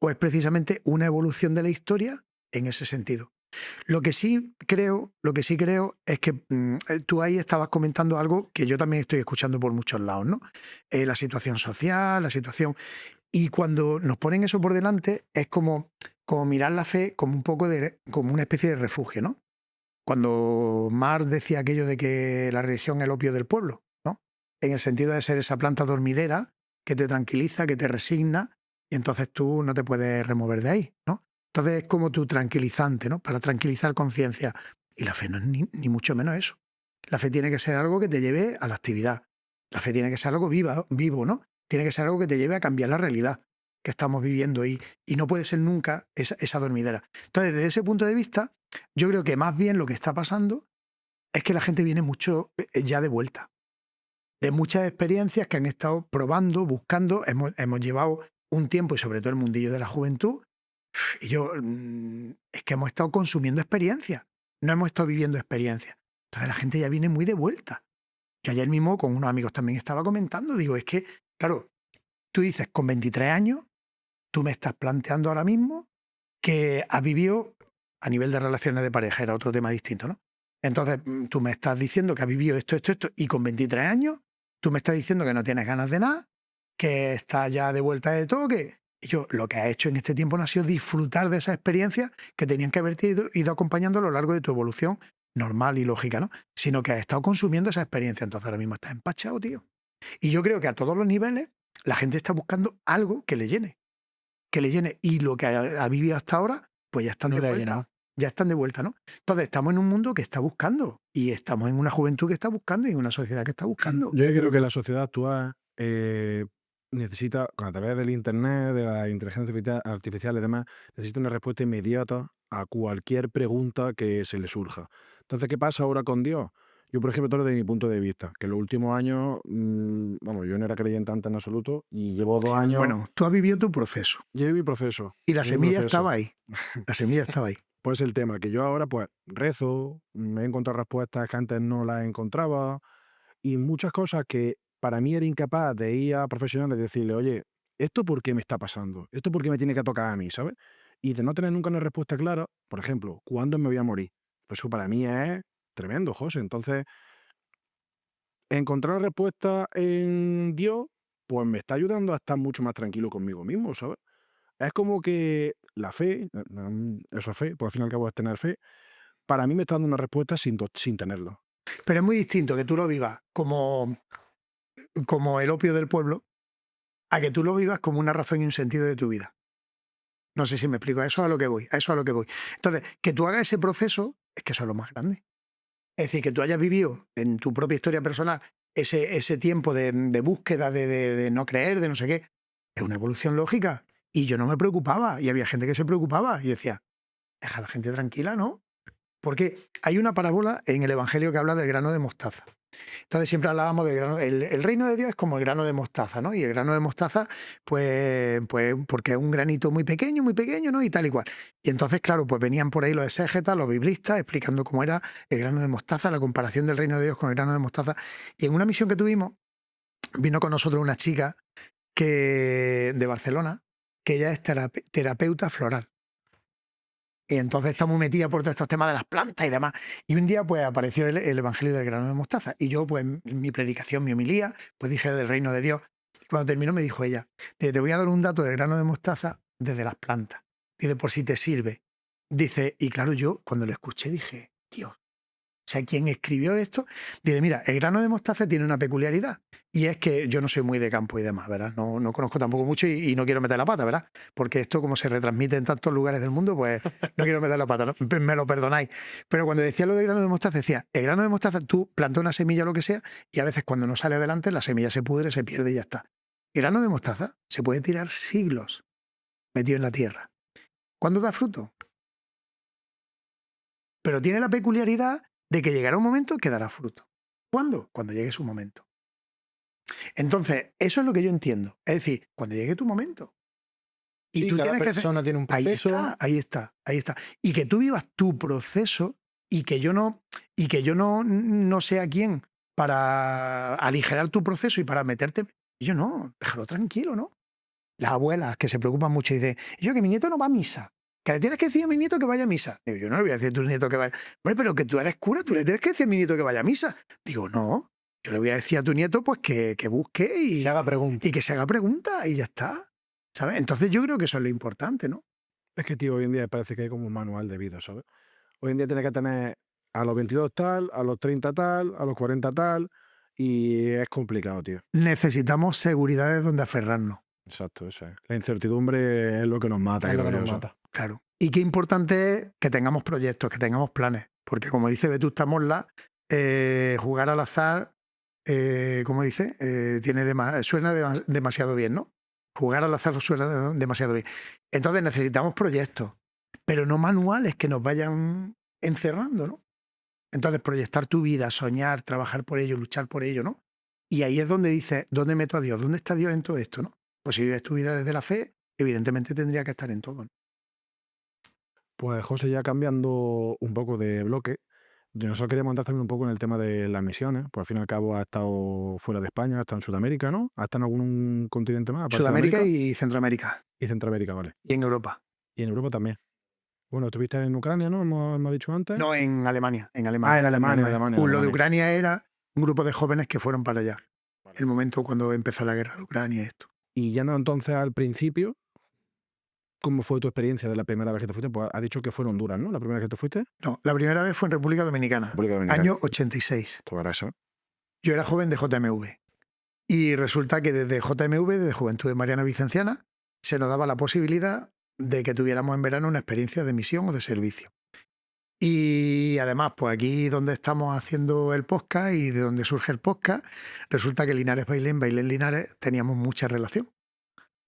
o es precisamente una evolución de la historia en ese sentido. Lo que sí creo es que tú ahí estabas comentando algo que yo también estoy escuchando por muchos lados, ¿no? La situación social, la situación... Y cuando nos ponen eso por delante es como mirar la fe como un poco como una especie de refugio, ¿no? Cuando Marx decía aquello de que la religión es el opio del pueblo, ¿no? En el sentido de ser esa planta dormidera que te tranquiliza, que te resigna, y entonces tú no te puedes remover de ahí, ¿no? Entonces es como tu tranquilizante, ¿no? Para tranquilizar conciencia. Y la fe no es ni mucho menos eso. La fe tiene que ser algo que te lleve a la actividad. La fe tiene que ser algo vivo, ¿no? Tiene que ser algo que te lleve a cambiar la realidad que estamos viviendo y no puede ser nunca esa dormidera. Entonces, desde ese punto de vista, yo creo que más bien lo que está pasando es que la gente viene mucho ya de vuelta. De muchas experiencias que han estado probando, buscando, hemos llevado un tiempo y sobre todo el mundillo de la juventud, y es que hemos estado consumiendo experiencias, no hemos estado viviendo experiencias. Entonces la gente ya viene muy de vuelta. Yo ayer mismo con unos amigos también estaba comentando, digo, es que, claro, tú dices, con 23 años, tú me estás planteando ahora mismo que has vivido a nivel de relaciones de pareja, era otro tema distinto, ¿no? Entonces, tú me estás diciendo que has vivido esto, y con 23 años, tú me estás diciendo que no tienes ganas de nada, que estás ya de vuelta de todo, y yo lo que has hecho en este tiempo no ha sido disfrutar de esas experiencias que tenían que haberte ido acompañando a lo largo de tu evolución normal y lógica, ¿no? Sino que has estado consumiendo esa experiencia. Entonces ahora mismo estás empachado, tío. Y yo creo que a todos los niveles la gente está buscando algo que le llene. Que le llene. Y lo que ha vivido hasta ahora, pues ya están No de le ha vuelta. llenado. Ya están de vuelta, ¿no? Entonces estamos en un mundo que está buscando. Y estamos en una juventud que está buscando y en una sociedad que está buscando. Yo creo que la sociedad actual necesita, a través del internet, de la inteligencia artificial y demás, necesita una respuesta inmediata a cualquier pregunta que se le surja. Entonces, ¿qué pasa ahora con Dios? Yo, por ejemplo, te hablo de mi punto de vista, que en los últimos años, vamos, yo no era creyente antes en absoluto y llevo 2 años, Bueno, tú has vivido tu proceso. llevo mi proceso. Y la llevo mi semilla proceso. estaba ahí. La semilla estaba ahí. Pues el tema, que yo ahora pues rezo, me he encontrado respuestas que antes no las encontraba y muchas cosas que para mí era incapaz de ir a profesionales y decirle, oye, ¿esto por qué me está pasando? ¿Esto por qué me tiene que tocar a mí? ¿Sabes? Y de no tener nunca una respuesta clara, por ejemplo, ¿cuándo me voy a morir? Pues eso para mí es tremendo, José. Entonces, encontrar respuesta en Dios, pues me está ayudando a estar mucho más tranquilo conmigo mismo, ¿sabes? Es como que la fe, eso es fe, pues al fin y al cabo es tener fe, para mí me está dando una respuesta sin tenerlo. Pero es muy distinto que tú lo vivas como el opio del pueblo a que tú lo vivas como una razón y un sentido de tu vida. No sé si me explico, a eso es a lo que voy, a eso es a lo que voy. Entonces, que tú hagas ese proceso, es que eso es lo más grande. Es decir, que tú hayas vivido en tu propia historia personal ese tiempo de búsqueda, de no creer, de no sé qué, es una evolución lógica. Y yo no me preocupaba, y había gente que se preocupaba, y yo decía, deja a la gente tranquila, ¿no? Porque hay una parábola en el Evangelio que habla del grano de mostaza. Entonces siempre hablábamos del grano, el reino de Dios es como el grano de mostaza, ¿no? Y el grano de mostaza, pues porque es un granito muy pequeño, ¿no? Y tal y cual. Y entonces, claro, pues venían por ahí los exégetas, los biblistas, explicando cómo era el grano de mostaza, la comparación del reino de Dios con el grano de mostaza. Y en una misión que tuvimos, vino con nosotros una chica de Barcelona, que ella es terapeuta floral. Y entonces está muy metida por todos estos temas de las plantas y demás. Y un día pues apareció el Evangelio del grano de mostaza. Y yo pues mi predicación, mi homilía, pues dije del reino de Dios. Y cuando terminó me dijo ella, te voy a dar un dato del grano de mostaza desde las plantas. Dice, por si te sirve. Dice, y claro, yo cuando lo escuché dije, Dios. O sea, quien escribió esto, dice, mira, el grano de mostaza tiene una peculiaridad. Y es que yo no soy muy de campo y demás, ¿verdad? No conozco tampoco mucho y no quiero meter la pata, ¿verdad? Porque esto, como se retransmite en tantos lugares del mundo, pues no quiero meter la pata, ¿no? Me lo perdonáis. Pero cuando decía lo del grano de mostaza, decía, el grano de mostaza, tú plantas una semilla o lo que sea, y a veces cuando no sale adelante, la semilla se pudre, se pierde y ya está. El grano de mostaza se puede tirar siglos metido en la tierra. ¿Cuándo da fruto? Pero tiene la peculiaridad de que llegará un momento que dará fruto. ¿Cuándo? Cuando llegue su momento. Entonces, eso es lo que yo entiendo. Es decir, cuando llegue tu momento. Y Sí, tú cada tienes que hacer... persona tiene un Ahí proceso. está, ahí está, ahí está. Y que tú vivas tu proceso y que yo no sea quien para aligerar tu proceso y para meterte... Yo no, déjalo tranquilo, ¿no? Las abuelas que se preocupan mucho y dicen, yo que mi nieto no va a misa. Que le tienes que decir a mi nieto que vaya a misa. Digo, yo no le voy a decir a tu nieto que vaya. Hombre, pero que tú eres cura, tú le tienes que decir a mi nieto que vaya a misa. Digo, no, yo le voy a decir a tu nieto pues que busque Se haga preguntas. y que se haga preguntas y ya está. ¿Sabes? Entonces yo creo que eso es lo importante, ¿no? Es que, tío, hoy en día parece que hay como un manual de vida, ¿sabes? Hoy en día tienes que tener a los 22 tal, a los 30 tal, a los 40 tal, y es complicado, tío. Necesitamos seguridades donde aferrarnos. Exacto, eso es. La incertidumbre es lo que nos mata, Es lo creo que yo, nos ¿sabes? mata. Claro. Y qué importante es que tengamos proyectos, que tengamos planes. Porque como dice Vetusta Morla, jugar al azar, como dice, suena demasiado bien, ¿no? Jugar al azar suena demasiado bien. Entonces necesitamos proyectos, pero no manuales que nos vayan encerrando, ¿no? Entonces proyectar tu vida, soñar, trabajar por ello, luchar por ello, ¿no? Y ahí es donde dices, ¿dónde meto a Dios? ¿Dónde está Dios en todo esto, no? Pues si vives tu vida desde la fe, evidentemente tendría que estar en todo, ¿no? Pues José, ya cambiando un poco de bloque, nosotros queríamos entrar también un poco en el tema de las misiones. Por al fin y al cabo ha estado fuera de España, ha estado en Sudamérica, ¿no? Ha estado en algún continente más, aparte de Sudamérica América y Centroamérica y Centroamérica, vale. y en Europa. Y en Europa también. Bueno, estuviste en Ucrania, ¿no? Hemos dicho antes. No, en Alemania. Ah, en Alemania, Alemania. Lo de Alemania. Ucrania era un grupo de jóvenes que fueron para allá. Vale. El momento cuando empezó la guerra de Ucrania y esto. Y ya no entonces al principio, cómo fue tu experiencia de la primera vez que te fuiste? Pues has dicho que fue en Honduras, ¿no? La primera vez que te fuiste. No, la primera vez fue en República Dominicana, República Dominicana. año 86. Todo era eso. Yo era joven de JMV. Y resulta que desde JMV, desde Juventud de Mariana Vicenciana, se nos daba la posibilidad de que tuviéramos en verano una experiencia de misión o de servicio. Y además, pues aquí donde estamos haciendo el podcast y de donde surge el podcast, resulta que Linares Bailén, Bailén Linares, teníamos mucha relación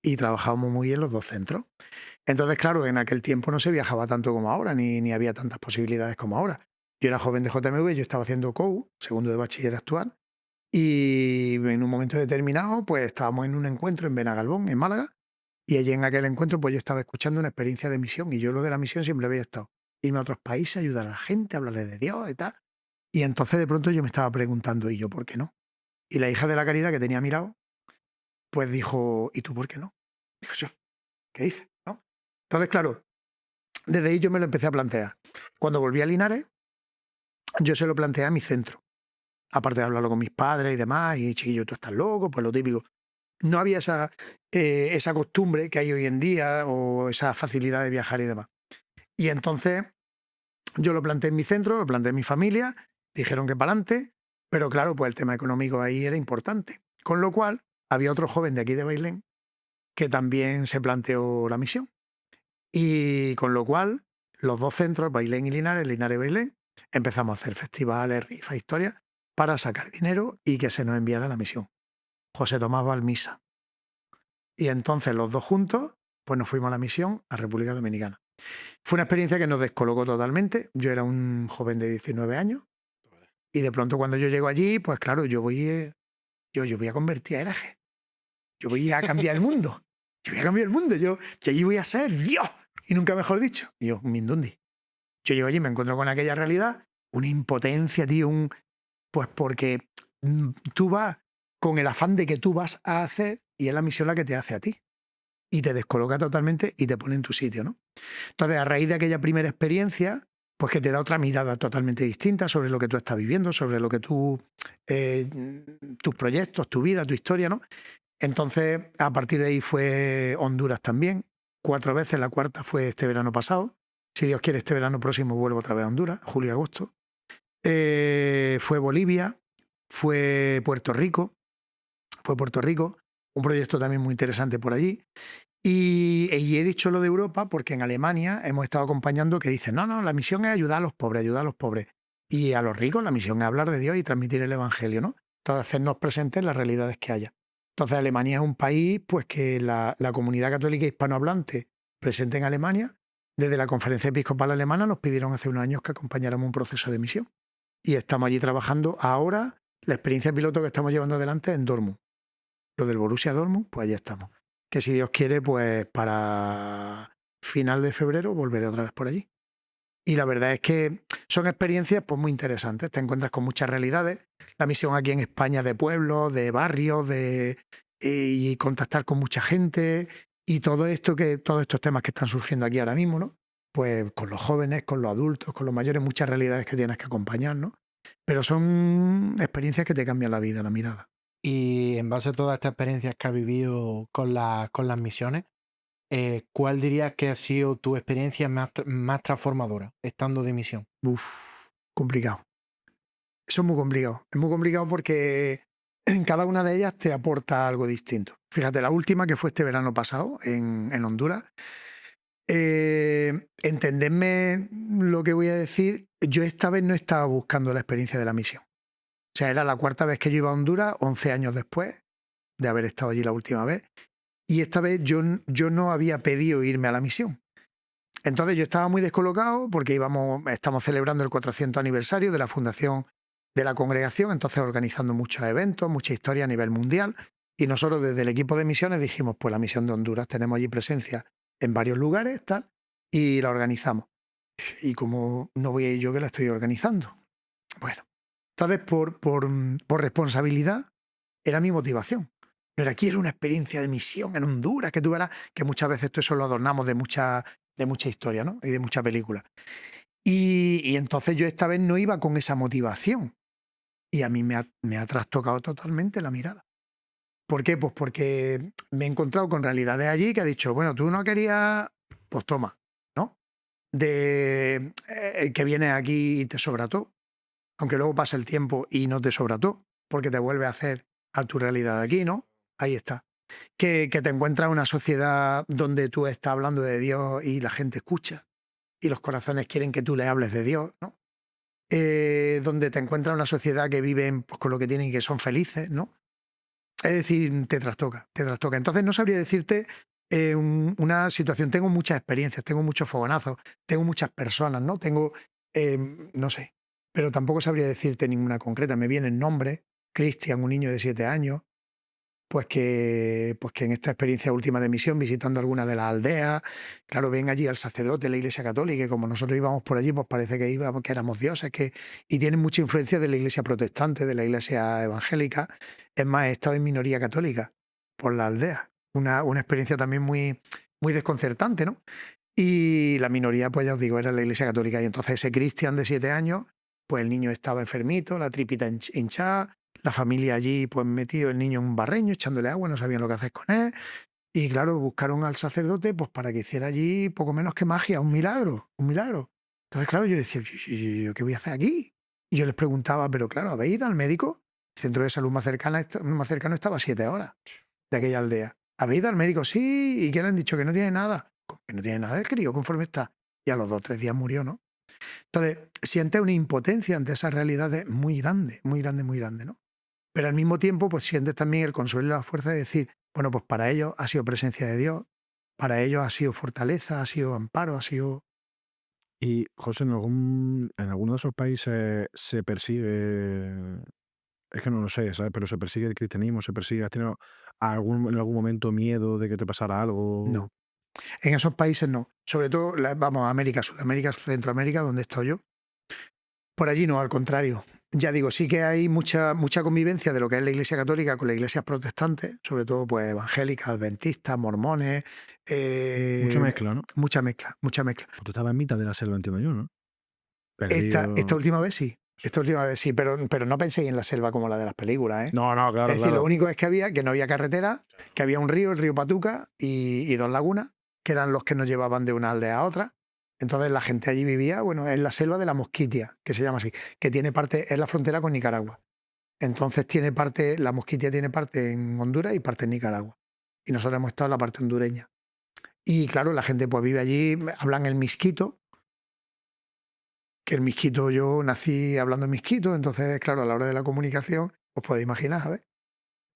y trabajábamos muy bien los dos centros. Entonces, claro, en aquel tiempo no se viajaba tanto como ahora, ni había tantas posibilidades como ahora. Yo era joven de JMV, yo estaba haciendo COU, segundo de bachiller actual, y en un momento determinado, pues estábamos en un encuentro en Benagalbón, en Málaga, y allí en aquel encuentro, pues yo estaba escuchando una experiencia de misión, y yo lo de la misión siempre había estado. Irme a otros países, ayudar a la gente, hablarle de Dios y tal. Y entonces de pronto yo me estaba preguntando, ¿y yo por qué no? Y la hija de la Caridad que tenía a mi lado, pues dijo, ¿y tú por qué no? Dijo yo, ¿qué dices? ¿No? Entonces, claro, desde ahí yo me lo empecé a plantear. Cuando volví a Linares, yo se lo planteé a mi centro. Aparte de hablarlo con mis padres y demás, y chiquillo, tú estás loco, pues lo típico. No había esa costumbre que hay hoy en día o esa facilidad de viajar y demás. Y entonces yo lo planteé en mi centro, lo planteé en mi familia, dijeron que para adelante, pero claro, pues el tema económico ahí era importante. Con lo cual, había otro joven de aquí de Bailén que también se planteó la misión. Y con lo cual, los dos centros, Bailén y Linares, Linares y Bailén, empezamos a hacer festivales, rifas, historias, para sacar dinero y que se nos enviara la misión. José Tomás Balmisa. Y entonces los dos juntos, pues nos fuimos a la misión a República Dominicana. Fue una experiencia que nos descolocó totalmente. Yo era un joven de 19 años y de pronto cuando yo llego allí, pues claro, yo voy a convertir a hereje. Yo voy a cambiar el mundo. Yo voy a cambiar el mundo. Yo allí voy a ser Dios. Y nunca mejor dicho. Y yo, un mindundi. Yo llego allí y me encuentro con aquella realidad, una impotencia, tío, pues porque tú vas con el afán de que tú vas a hacer y es la misión la que te hace a ti. Y te descoloca totalmente y te pone en tu sitio, ¿no? Entonces, a raíz de aquella primera experiencia, pues que te da otra mirada totalmente distinta sobre lo que tú estás viviendo, sobre lo que tus proyectos, tu vida, tu historia, ¿no? Entonces, a partir de ahí fue Honduras también, 4 veces, la cuarta fue este verano pasado. Si Dios quiere, este verano próximo vuelvo otra vez a Honduras, julio y agosto. Fue Bolivia, fue Puerto Rico, un proyecto también muy interesante por allí. Y he dicho lo de Europa porque en Alemania hemos estado acompañando que dicen, no, la misión es ayudar a los pobres, ayudar a los pobres. Y a los ricos la misión es hablar de Dios y transmitir el Evangelio, ¿no? Entonces, hacernos presentes en las realidades que haya. Entonces, Alemania es un país pues que la comunidad católica hispanohablante presente en Alemania, desde la Conferencia Episcopal Alemana nos pidieron hace unos años que acompañáramos un proceso de misión. Y estamos allí trabajando ahora. La experiencia piloto que estamos llevando adelante es en Dortmund. Lo del Borussia Dortmund, pues allí estamos. Que si Dios quiere, pues para final de febrero volveré otra vez por allí. Y la verdad es que son experiencias pues muy interesantes. Te encuentras con muchas realidades. La misión aquí en España de pueblos, de barrios, y contactar con mucha gente y todos estos temas que están surgiendo aquí ahora mismo, ¿no? Pues con los jóvenes, con los adultos, con los mayores, muchas realidades que tienes que acompañar, ¿no? Pero son experiencias que te cambian la vida, la mirada. Y en base a todas estas experiencias que has vivido con las misiones, ¿cuál dirías que ha sido tu experiencia más transformadora estando de misión? Uf, complicado. Eso es muy complicado. Es muy complicado porque en cada una de ellas te aporta algo distinto. Fíjate, la última que fue este verano pasado en Honduras. Entendedme lo que voy a decir. Yo esta vez no estaba buscando la experiencia de la misión. O sea, era la cuarta vez que yo iba a Honduras, 11 años después de haber estado allí la última vez. Y esta vez yo no había pedido irme a la misión. Entonces yo estaba muy descolocado porque estamos celebrando el 400 aniversario de la fundación de la congregación, entonces organizando muchos eventos, mucha historia a nivel mundial. Y nosotros desde el equipo de misiones dijimos, pues la misión de Honduras, tenemos allí presencia en varios lugares, tal, y la organizamos. Y como no voy a ir yo que la estoy organizando. Bueno, entonces por responsabilidad era mi motivación. Pero aquí era una experiencia de misión en Honduras, que tú verás que muchas veces todo eso lo adornamos de mucha historia, ¿no? Y de mucha película. Y entonces yo esta vez no iba con esa motivación. Y a mí me ha trastocado totalmente la mirada. ¿Por qué? Pues porque me he encontrado con realidades allí que ha dicho, bueno, tú no querías pues toma, ¿no? De que vienes aquí y te sobra todo, aunque luego pasa el tiempo y no te sobra todo, porque te vuelve a hacer a tu realidad de aquí, ¿no? Ahí está. Que te encuentras en una sociedad donde tú estás hablando de Dios y la gente escucha y los corazones quieren que tú le hables de Dios, ¿no? Donde te encuentras en una sociedad que viven pues, con lo que tienen y que son felices, ¿no? Es decir, te trastoca, te trastoca. Entonces no sabría decirte una situación. Tengo muchas experiencias, tengo muchos fogonazos, tengo muchas personas, ¿no? Tengo, no sé, pero tampoco sabría decirte ninguna concreta. Me vienen nombres, Cristian, un niño de 7 años, pues que en esta experiencia última de misión, visitando alguna de las aldeas, claro, ven allí al sacerdote de la Iglesia Católica y como nosotros íbamos por allí, pues parece que íbamos, que éramos dioses, y tienen mucha influencia de la Iglesia protestante, de la Iglesia evangélica. Es más, he estado en minoría católica por la aldea. Una experiencia también muy, muy desconcertante, ¿no? Y la minoría, pues ya os digo, era la Iglesia Católica. Y entonces ese Cristian de 7 años, pues el niño estaba enfermito, la tripita hinchada, la familia allí pues metido el niño en un barreño, echándole agua, no sabían lo que hacer con él. Y claro, buscaron al sacerdote pues para que hiciera allí poco menos que magia, un milagro, un milagro. Entonces, claro, yo decía, ¿yo qué voy a hacer aquí? Y yo les preguntaba, pero claro, ¿habéis ido al médico? El centro de salud más cercano estaba a 7 horas de aquella aldea. ¿Habéis ido al médico? Sí. ¿Y qué le han dicho? Que no tiene nada. Que no tiene nada el crío conforme está. Y a los 2 o 3 días murió, ¿no? Entonces, siente una impotencia ante esas realidades muy grande, muy grande, muy grande, ¿no? Pero al mismo tiempo, pues sientes también el consuelo y la fuerza de decir, bueno, pues para ellos ha sido presencia de Dios, para ellos ha sido fortaleza, ha sido amparo, ha sido... Y, José, en alguno de esos países se persigue, es que no lo sé, ¿sabes? Pero se persigue el cristianismo, se persigue, ¿has tenido en algún momento miedo de que te pasara algo? No, en esos países no. Sobre todo, vamos, América, Sudamérica, Centroamérica, donde he estado yo. Por allí no, al contrario. Ya digo, sí que hay mucha convivencia de lo que es la Iglesia Católica con las iglesias protestantes, sobre todo pues evangélicas, adventistas, mormones. Mucha mezcla, ¿no? Mucha mezcla, mucha mezcla. Pues tú estabas en mitad de la selva, entiendo yo, ¿no? Esta Perdido. última vez sí. Esta última vez sí, pero no penséis en la selva como la de las películas, ¿eh? No, no, Es claro, decir, lo claro. único es que no había carretera, que había un río, el río Patuca, y 2 lagunas, que eran los que nos llevaban de una aldea a otra. Entonces la gente allí vivía, bueno, en la selva de la Mosquitia, que se llama así, que tiene parte, es la frontera con Nicaragua. Entonces tiene parte, la Mosquitia tiene parte en Honduras y parte en Nicaragua. Y nosotros hemos estado en la parte hondureña. Y claro, la gente pues vive allí, hablan el misquito, que el misquito, yo nací hablando misquito, entonces, claro, a la hora de la comunicación, os podéis imaginar, ¿sabes?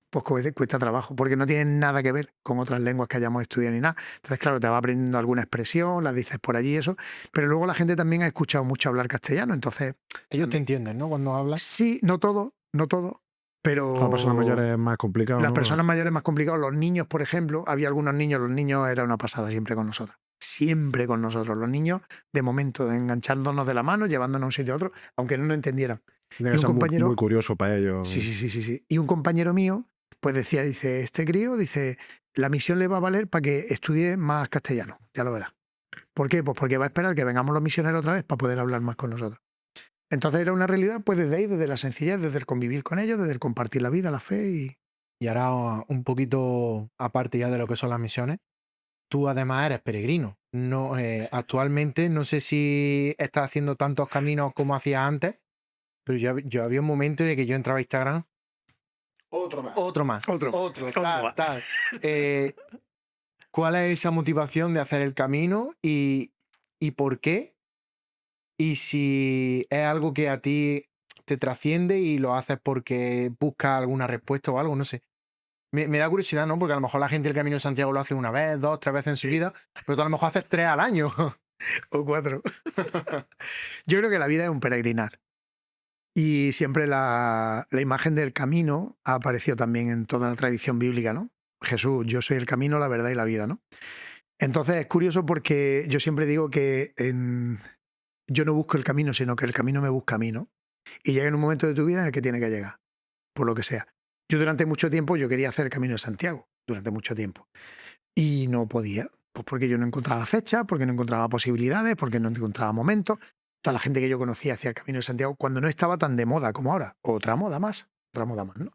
Pues cuesta trabajo, porque no tienen nada que ver con otras lenguas que hayamos estudiado ni nada. Entonces, claro, te va aprendiendo alguna expresión, la dices por allí y eso, pero luego la gente también ha escuchado mucho hablar castellano, entonces... Ellos te entienden, ¿no? Cuando hablas. Sí, no todo, Para las personas mayores pero... es más complicado, Las ¿no? personas mayores más complicados, los niños, por ejemplo, había algunos niños, los niños era una pasada siempre con nosotros. Siempre con nosotros, los niños, de momento, enganchándonos de la mano, llevándonos de un sitio a otro, aunque no nos entendieran. Tiene Y que un ser muy, muy compañero, curioso para ellos. sí. Y un compañero mío, pues decía, dice, este crío, dice, la misión le va a valer para que estudie más castellano, ya lo verás. ¿Por qué? Pues porque va a esperar que vengamos los misioneros otra vez para poder hablar más con nosotros. Entonces era una realidad, pues desde ahí, desde la sencillez, desde el convivir con ellos, desde el compartir la vida, la fe y... Y ahora un poquito aparte ya de lo que son las misiones, tú además eres peregrino. No, actualmente no sé si estás haciendo tantos caminos como hacías antes, pero yo había un momento en el que yo entraba a Instagram. Otro más. Otro, tal. ¿Cuál es esa motivación de hacer el camino y por qué? Y si es algo que a ti te trasciende y lo haces porque buscas alguna respuesta o algo, no sé. Me da curiosidad, ¿no? Porque a lo mejor la gente el Camino de Santiago lo hace una vez, 2, 3 veces en su vida, pero tú a lo mejor haces 3 al año. O 4. Yo creo que la vida es un peregrinar. Y siempre la imagen del camino ha aparecido también en toda la tradición bíblica, ¿no? Jesús, yo soy el camino, la verdad y la vida, ¿no? Entonces es curioso porque yo siempre digo que yo no busco el camino, sino que el camino me busca a mí, ¿no? Y llega en un momento de tu vida en el que tiene que llegar, por lo que sea. Yo durante mucho tiempo yo quería hacer el Camino de Santiago, durante mucho tiempo. Y no podía, pues porque yo no encontraba fecha, porque no encontraba posibilidades, porque no encontraba momentos. Toda la gente que yo conocía hacía el Camino de Santiago cuando no estaba tan de moda como ahora. Otra moda más, ¿no?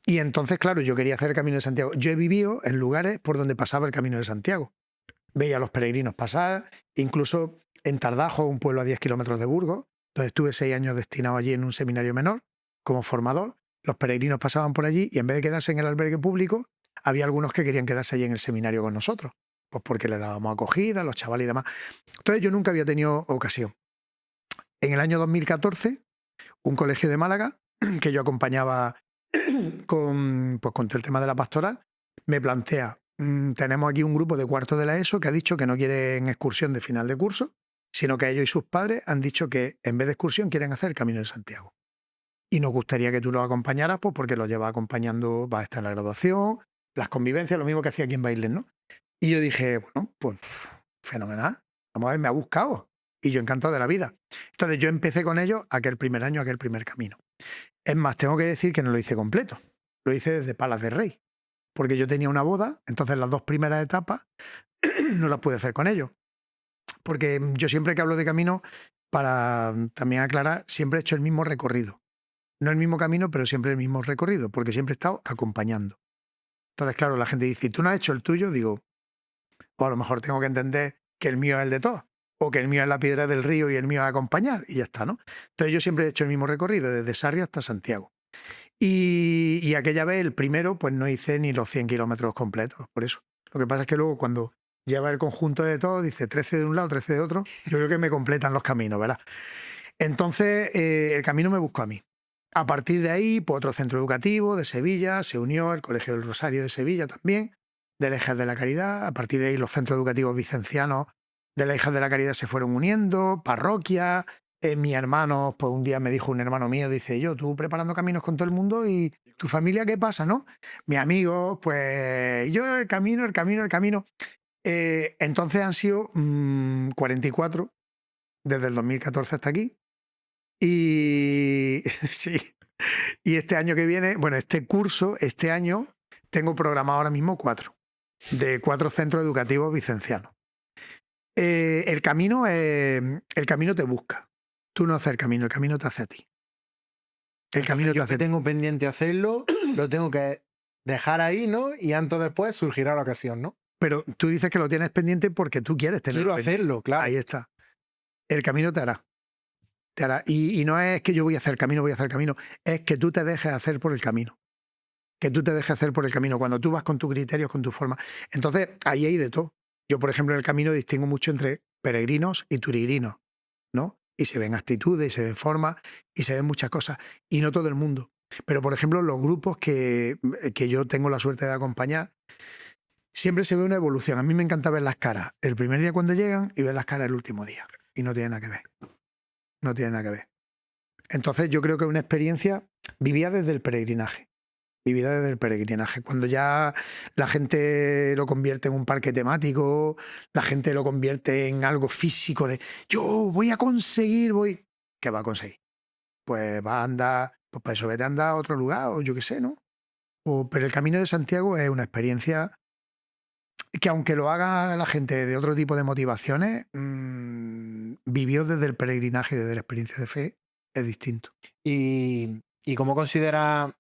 Y entonces, claro, yo quería hacer el Camino de Santiago. Yo he vivido en lugares por donde pasaba el Camino de Santiago. veía a los peregrinos pasar, incluso en Tardajo, un pueblo a 10 kilómetros de Burgos, donde estuve 6 años destinado allí en un seminario menor como formador. Los peregrinos pasaban por allí y en vez de quedarse en el albergue público, había algunos que querían quedarse allí en el seminario con nosotros, pues porque le dábamos acogida a los chavales y demás. Entonces yo nunca había tenido ocasión. En el año 2014, un colegio de Málaga, que yo acompañaba con todo el tema de la pastoral, me plantea, tenemos aquí un grupo de cuarto de la ESO que ha dicho que no quieren excursión de final de curso, sino que ellos y sus padres han dicho que en vez de excursión quieren hacer el Camino de Santiago. Y nos gustaría que tú los acompañaras, pues porque los llevas acompañando, va a estar en la graduación, las convivencias, lo mismo que hacía aquí en Bailes, ¿no? Y yo dije, bueno, pues fenomenal, vamos a ver, me ha buscado. Y yo encantado de la vida. Entonces yo empecé con ellos aquel primer año, aquel primer camino. Es más, tengo que decir que no lo hice completo. Lo hice desde Palas de Rey. Porque yo tenía una boda, entonces las 2 primeras etapas no las pude hacer con ellos. Porque yo siempre que hablo de camino, para también aclarar, siempre he hecho el mismo recorrido. No el mismo camino, pero siempre el mismo recorrido, porque siempre he estado acompañando. Entonces, claro, la gente dice, ¿tú no has hecho el tuyo? Digo, o a lo mejor tengo que entender que el mío es el de todos, o que el mío es la piedra del río y el mío es acompañar, y ya está, ¿no? Entonces yo siempre he hecho el mismo recorrido, desde Sarria hasta Santiago. Y aquella vez, el primero, pues no hice ni los 100 kilómetros completos, por eso. Lo que pasa es que luego cuando lleva el conjunto de todo, dice 13 de un lado, 13 de otro, yo creo que me completan los caminos, ¿verdad? Entonces, el camino me buscó a mí. A partir de ahí, pues otro centro educativo de Sevilla, se unió el Colegio del Rosario de Sevilla también, de la Hijas de la Caridad. A partir de ahí, los centros educativos vicencianos de la Hijas de la Caridad se fueron uniendo, parroquias. Mi hermano, pues un día me dijo un hermano mío, dice, yo, tú preparando caminos con todo el mundo y tu familia, ¿qué pasa, no? Mi amigo, pues yo el camino, el camino, el camino. Entonces han sido 44 desde el 2014 hasta aquí. Y sí, y este año que viene, bueno, este curso, este año, tengo programado ahora mismo 4, de 4 centros educativos vicencianos. El camino te busca. Tú no haces el camino te hace a ti. El camino te Yo hace que a ti. tengo pendiente hacerlo, lo tengo que dejar ahí, ¿no? Y antes después surgirá la ocasión, ¿no? Pero tú dices que lo tienes pendiente porque tú quieres tenerlo Quiero pendiente. hacerlo, claro. Ahí está. El camino te hará. Te hará. Y no es que yo voy a hacer camino, voy a hacer camino. Es que tú te dejes hacer por el camino. Que tú te dejes hacer por el camino. Cuando tú vas con tus criterios, con tu forma. Entonces, ahí hay de todo. Yo, por ejemplo, en el camino distingo mucho entre peregrinos y turigrinos, ¿no? Y se ven actitudes, y se ven formas, y se ven muchas cosas. Y no todo el mundo. Pero, por ejemplo, los grupos que yo tengo la suerte de acompañar, siempre se ve una evolución. A mí me encanta ver las caras el primer día cuando llegan y ver las caras el último día. Y no tiene nada que ver. No tiene nada que ver. Entonces yo creo que es una experiencia vivida desde el peregrinaje. Vivida desde el peregrinaje. Cuando ya la gente lo convierte en un parque temático, la gente lo convierte en algo físico de yo voy a conseguir, voy. ¿Qué va a conseguir? Pues va a andar, pues para eso vete a andar a otro lugar, o yo qué sé, ¿no? Pero el Camino de Santiago es una experiencia que aunque lo haga la gente de otro tipo de motivaciones, vivió desde el peregrinaje, desde la experiencia de fe, es distinto. ¿Y cómo considera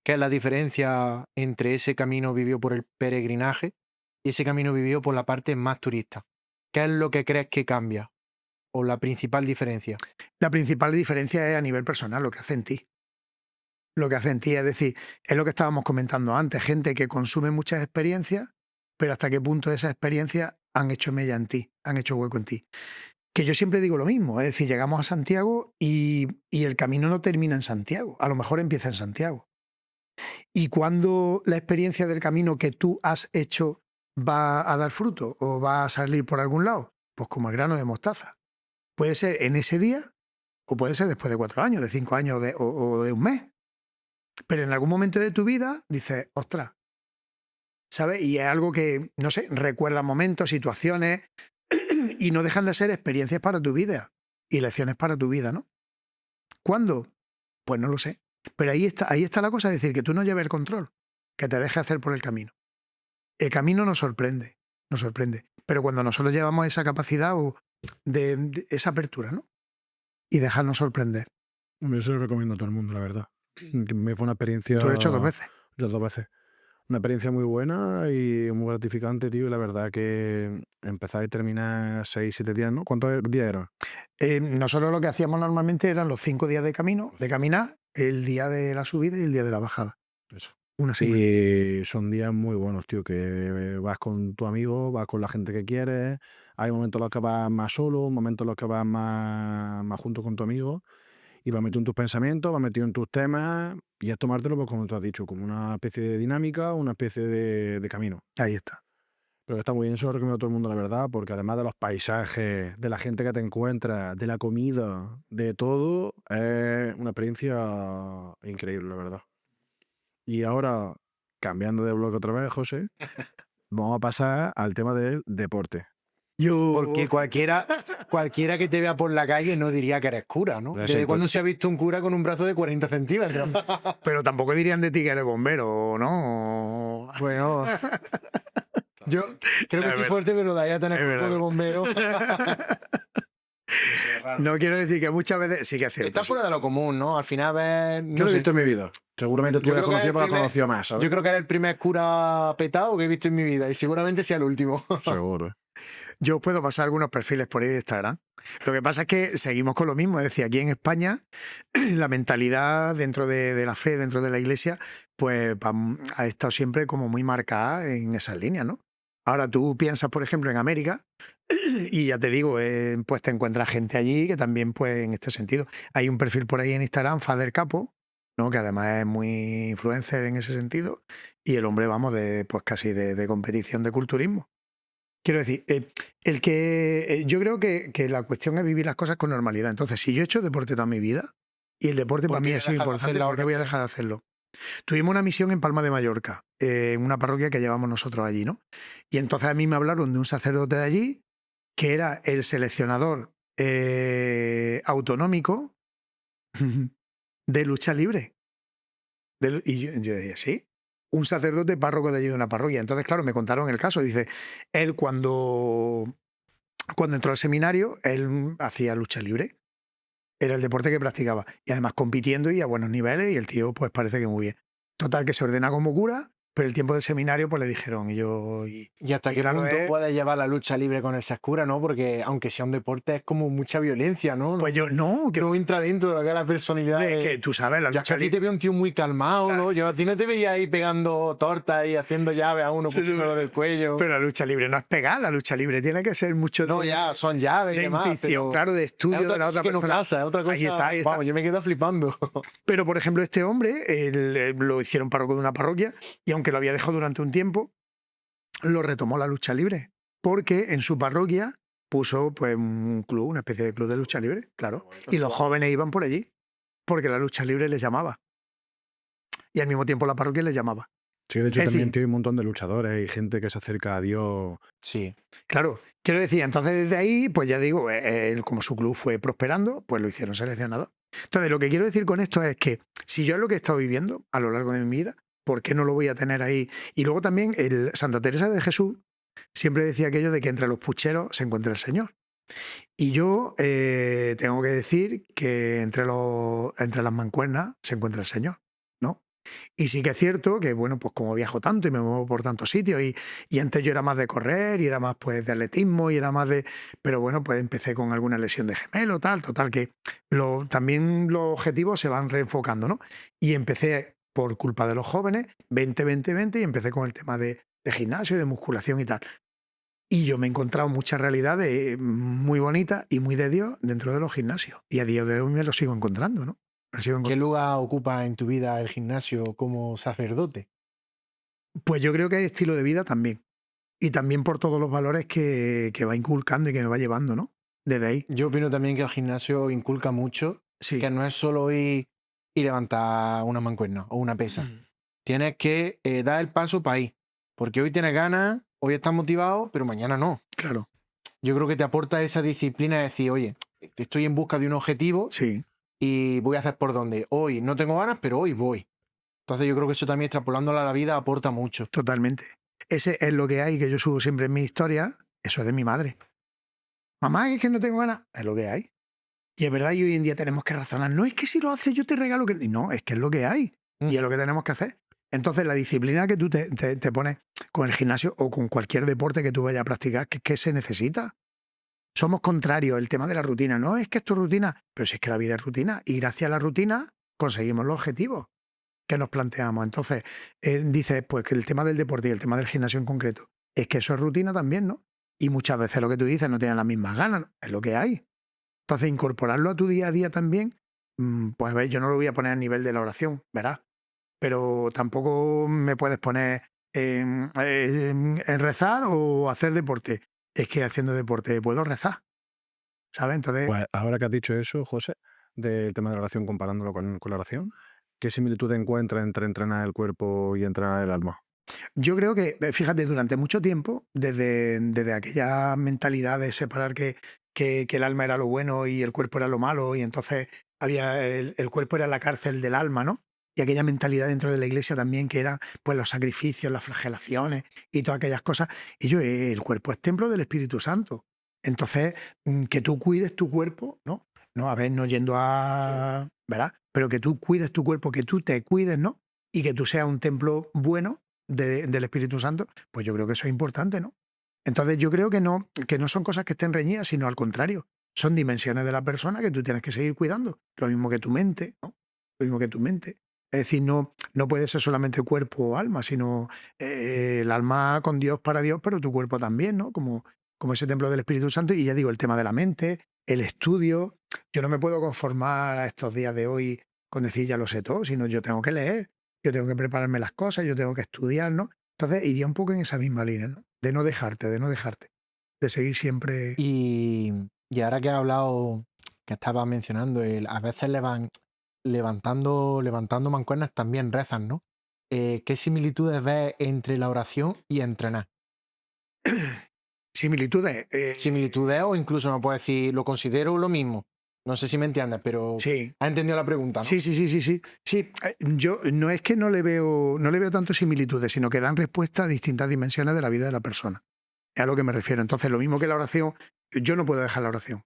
que es la diferencia entre ese camino vivido por el peregrinaje y ese camino vivido por la parte más turista? ¿Qué es lo que crees que cambia? ¿O la principal diferencia? La principal diferencia es a nivel personal, lo que hace en ti. Lo que hace en ti, es decir, es lo que estábamos comentando antes, gente que consume muchas experiencias, pero hasta qué punto esas experiencias han hecho mella en ti, han hecho hueco en ti. Que yo siempre digo lo mismo, es decir, llegamos a Santiago y el camino no termina en Santiago, a lo mejor empieza en Santiago. ¿Y cuándo la experiencia del camino que tú has hecho va a dar fruto o va a salir por algún lado? Pues como el grano de mostaza. Puede ser en ese día o puede ser después de 4 años, de 5 años o de un mes. Pero en algún momento de tu vida dices, ostras, ¿sabes? Y es algo que, no sé, recuerda momentos, situaciones y no dejan de ser experiencias para tu vida y lecciones para tu vida, ¿no? ¿Cuándo? Pues no lo sé. Pero ahí está la cosa, es decir, que tú no lleves el control, que te dejes hacer por el camino. El camino nos sorprende. Pero cuando nosotros llevamos esa capacidad o de esa apertura, ¿no? Y dejarnos sorprender. Hombre, yo se lo recomiendo a todo el mundo, la verdad. Que me fue una experiencia Tú lo has hecho 2 veces. de 2 veces. Una experiencia muy buena y muy gratificante, tío. Y la verdad que empezar y terminar 6, 7 días, ¿no? ¿Cuántos días eran? Nosotros lo que hacíamos normalmente eran los 5 días de camino, de caminar, el día de la subida y el día de la bajada. Eso. Una semana. Y son días muy buenos, tío, que vas con tu amigo, vas con la gente que quieres. Hay momentos en los que vas más solo, momentos en los que vas más junto con tu amigo. Y vas metido en tus pensamientos, vas metido en tus temas. Y es tomártelo, pues como tú has dicho, como una especie de dinámica, una especie de camino. Ahí está. Pero está muy bien, eso lo recomiendo a todo el mundo, la verdad, porque además de los paisajes, de la gente que te encuentras, de la comida, de todo, es una experiencia increíble, la verdad. Y ahora, cambiando de bloque otra vez, José, vamos a pasar al tema del deporte. Porque cualquiera que te vea por la calle no diría que eres cura, ¿no? ¿Desde Exacto. cuándo se ha visto un cura con un brazo de 40 centímetros? Pero tampoco dirían de ti que eres bombero, ¿no? Bueno, yo creo que Es estoy verdad. fuerte, pero de ahí a tener Es cuerpo verdad. de bombero. No quiero decir que muchas veces sí que es cierto. Está sí. fuera de lo común, ¿no? Al final, ves, Yo no lo he sé. visto en mi vida. Seguramente tú Yo lo has creo que conocido es porque el lo has conocido más, ¿sabes? Yo creo que era el primer cura petado que he visto en mi vida y seguramente sea el último. Seguro, ¿eh? Yo os puedo pasar algunos perfiles por ahí de Instagram. Lo que pasa es que seguimos con lo mismo. Es decir, aquí en España, la mentalidad dentro de la fe, dentro de la iglesia, pues ha estado siempre como muy marcada en esas líneas, ¿no? Ahora tú piensas, por ejemplo, en América, y ya te digo, pues te encuentras gente allí que también, pues en este sentido. Hay un perfil por ahí en Instagram, Father Capo, ¿no? Que además es muy influencer en ese sentido, y el hombre, vamos, pues casi de competición de culturismo. Quiero decir, yo creo que la cuestión es vivir las cosas con normalidad. Entonces, si yo he hecho deporte toda mi vida, y el deporte ¿Por para qué mí voy a ha sido dejar de importante, hacerlo ¿por qué ahora voy a que- dejar de hacerlo? Tuvimos una misión en Palma de Mallorca, en una parroquia que llevamos nosotros allí, ¿no? Y entonces a mí me hablaron de un sacerdote de allí, que era el seleccionador autonómico de lucha libre. Y yo decía, ¿sí? Un sacerdote párroco de allí de una parroquia. Entonces, claro, me contaron el caso. Dice, él cuando entró al seminario, él hacía lucha libre. Era el deporte que practicaba. Y además compitiendo y a buenos niveles, y el tío, pues parece que muy bien. Total, que se ordena como cura, pero el tiempo del seminario, pues le dijeron, ¿Y hasta qué claro, punto puedes llevar la lucha libre con el Sascura, no? Porque aunque sea un deporte, es como mucha violencia, ¿no? pues yo, no, que No entra dentro de lo que es la personalidad. es que tú sabes, la Yo lucha a ti te libre. veo un tío muy calmado, ¿no? Yo a ti no te vería ahí pegando tortas y haciendo llaves a uno poniéndolo del cuello. Pero la lucha libre no es pegar, la lucha libre tiene que ser mucho No, ya, son llaves y de demás. intuición, Pero claro, de es estudio otra de la cosa otra que no persona. pasa, es otra cosa. Ahí está, ahí está. Vamos, yo me quedo flipando. Pero, por ejemplo, este hombre lo hicieron párroco de una parroquia y aunque lo había dejado durante un tiempo, lo retomó la lucha libre. Porque en su parroquia puso pues un club, una especie de club de lucha libre, claro. Y los jóvenes iban por allí porque la lucha libre les llamaba. Y al mismo tiempo la parroquia les llamaba. Sí, de hecho Es también decir, tío, hay un montón de luchadores y gente que se acerca a Dios. Sí. claro, quiero decir, entonces desde ahí, pues ya digo, él, como su club fue prosperando, pues lo hicieron seleccionador. Entonces, lo que quiero decir con esto es que si yo es lo que he estado viviendo a lo largo de mi vida, ¿por qué no lo voy a tener ahí? Y luego también Santa Teresa de Jesús siempre decía aquello de que entre los pucheros se encuentra el Señor. Y yo tengo que decir que entre las mancuernas se encuentra el Señor, ¿no? Y sí que es cierto que, bueno, pues como viajo tanto y me muevo por tantos sitios y antes yo era más de correr y era más pues de atletismo y era más de... Pero bueno, pues empecé con alguna lesión de gemelo, total que también los objetivos se van reenfocando, ¿no? Y empecé por culpa de los jóvenes, 20 y empecé con el tema de gimnasio, de musculación y tal. Y yo me he encontrado muchas realidades muy bonitas y muy de Dios dentro de los gimnasios. Y a día de hoy me lo sigo encontrando, ¿no? Me lo sigo ¿Qué encontrando. lugar ocupa en tu vida el gimnasio como sacerdote? Pues yo creo que hay estilo de vida también. Y también por todos los valores que va inculcando y que me va llevando, ¿no? Desde ahí. Yo opino también que el gimnasio inculca mucho, Sí. que no es solo ir y levantar una mancuerna o una pesa. Tienes que dar el paso para ir. Porque hoy tienes ganas, hoy estás motivado, pero mañana no. Claro, Yo creo que te aporta esa disciplina de decir, oye, estoy en busca de un objetivo sí, y voy a hacer por donde. Hoy no tengo ganas, pero hoy voy. Entonces yo creo que eso también, extrapolándolo a la vida, aporta mucho. totalmente. Ese es lo que hay, que yo subo siempre en mi historia. Eso es de mi madre. Mamá, es que no tengo ganas. Es lo que hay. Y es verdad, y hoy en día tenemos que razonar. No es que si lo haces yo te regalo que... No, es que es lo que hay. Y es lo que tenemos que hacer. Entonces, la disciplina que tú te pones con el gimnasio o con cualquier deporte que tú vayas a practicar, ¿qué se necesita? Somos contrarios el tema de la rutina. No es que es tu rutina, pero si es que la vida es rutina. Y gracias a la rutina conseguimos los objetivos que nos planteamos. Entonces, dices pues que el tema del deporte y el tema del gimnasio en concreto, es que eso es rutina también, ¿no? Y muchas veces lo que tú dices no tienes las mismas ganas, ¿no? Es lo que hay. Entonces, incorporarlo a tu día a día también, pues a ver, yo no lo voy a poner a nivel de la oración, verás, pero tampoco me puedes poner en rezar o hacer deporte. Es que haciendo deporte puedo rezar, ¿sabes? Entonces, Pues ahora que has dicho eso, José, del tema de la oración, comparándolo con la oración, ¿qué similitud encuentras entre entrenar el cuerpo y entrenar el alma? yo creo que, fíjate, durante mucho tiempo, desde aquella mentalidad de separar que el alma era lo bueno y el cuerpo era lo malo, y entonces había el cuerpo era la cárcel del alma, ¿no? Y aquella mentalidad dentro de la iglesia también que era pues los sacrificios, las flagelaciones y todas aquellas cosas. Y yo, el cuerpo es templo del Espíritu Santo. Entonces, que tú cuides tu cuerpo, ¿no? No, a ver, no yendo a... ¿Verdad? Pero que tú cuides tu cuerpo, que tú te cuides, ¿no? Y que tú seas un templo bueno del Espíritu Santo, pues yo creo que eso es importante, ¿no? Entonces yo creo que no son cosas que estén reñidas, sino al contrario, son dimensiones de la persona que tú tienes que seguir cuidando. Lo mismo que tu mente, ¿no? Lo mismo que tu mente. Es decir, no puede ser solamente cuerpo o alma, sino el alma con Dios para Dios, pero tu cuerpo también, ¿no? Como ese templo del Espíritu Santo. Y ya digo, el tema de la mente, el estudio. Yo no me puedo conformar a estos días de hoy con decir ya lo sé todo, sino yo tengo que leer, yo tengo que prepararme las cosas, yo tengo que estudiar, ¿no? Entonces iría un poco en esa misma línea, ¿no? De no dejarte, de seguir siempre. Y ahora que has hablado, que estabas mencionando, a veces levantando mancuernas también rezan, ¿no? ¿Qué similitudes ves entre la oración y entrenar? Similitudes, Similitudes o incluso me puedes decir, lo considero lo mismo. No sé si me entiendes, pero sí. has entendido la pregunta, ¿no? Sí, yo no es que no le veo tanto similitudes, sino que dan respuesta a distintas dimensiones de la vida de la persona. Es a lo que me refiero. Entonces, lo mismo que la oración, yo no puedo dejar la oración.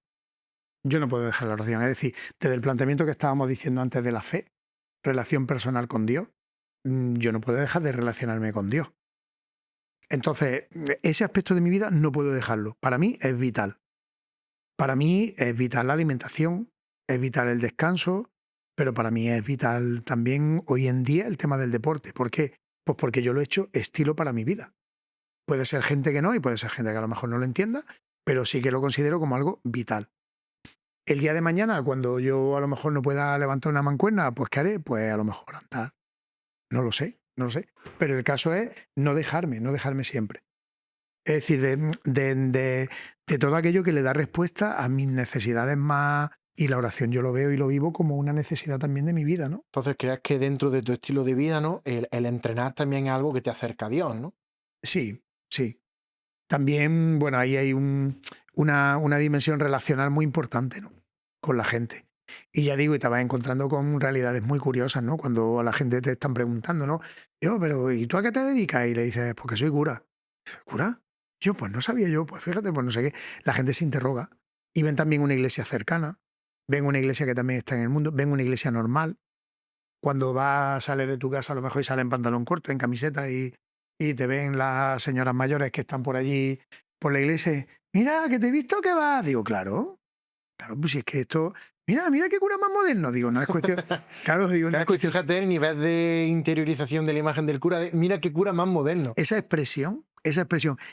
Yo no puedo dejar la oración. Es decir, desde el planteamiento que estábamos diciendo antes de la fe, relación personal con Dios, yo no puedo dejar de relacionarme con Dios. Entonces, ese aspecto de mi vida no puedo dejarlo. Para mí es vital. Para mí es vital la alimentación, es vital el descanso, pero para mí es vital también hoy en día el tema del deporte. ¿Por qué? Pues porque yo lo he hecho estilo para mi vida. Puede ser gente que no y puede ser gente que a lo mejor no lo entienda, pero sí que lo considero como algo vital. El día de mañana, cuando yo a lo mejor no pueda levantar una mancuerna, pues ¿qué haré? Pues a lo mejor andar. No lo sé, no lo sé. Pero el caso es no dejarme siempre. Es decir, de todo aquello que le da respuesta a mis necesidades más. Y la oración yo lo veo y lo vivo como una necesidad también de mi vida, ¿no? Entonces, crees que dentro de tu estilo de vida, ¿no? El entrenar también es algo que te acerca a Dios, ¿no? Sí, sí. También, bueno, ahí hay una dimensión relacional muy importante, ¿no? Con la gente. Y ya digo, y te vas encontrando con realidades muy curiosas, ¿no? Cuando a la gente te están preguntando, ¿no? Yo, pero ¿y tú a qué te dedicas? Y le dices, porque soy cura. ¿Cura? Yo, pues no sabía yo, pues fíjate, pues no sé qué. La gente se interroga y ven también una iglesia cercana, ven una iglesia que también está en el mundo, ven una iglesia normal. Cuando vas, sales de tu casa a lo mejor y sales en pantalón corto, en camiseta y te ven las señoras mayores que están por allí, por la iglesia, y, mira, que te he visto que vas. Digo, claro, pues si es que esto, mira qué cura más moderno. Digo, no es cuestión, claro, digo, no es Claro, y cuestión. fíjate el nivel de interiorización de la imagen del cura. Mira qué cura más moderno. Esa expresión,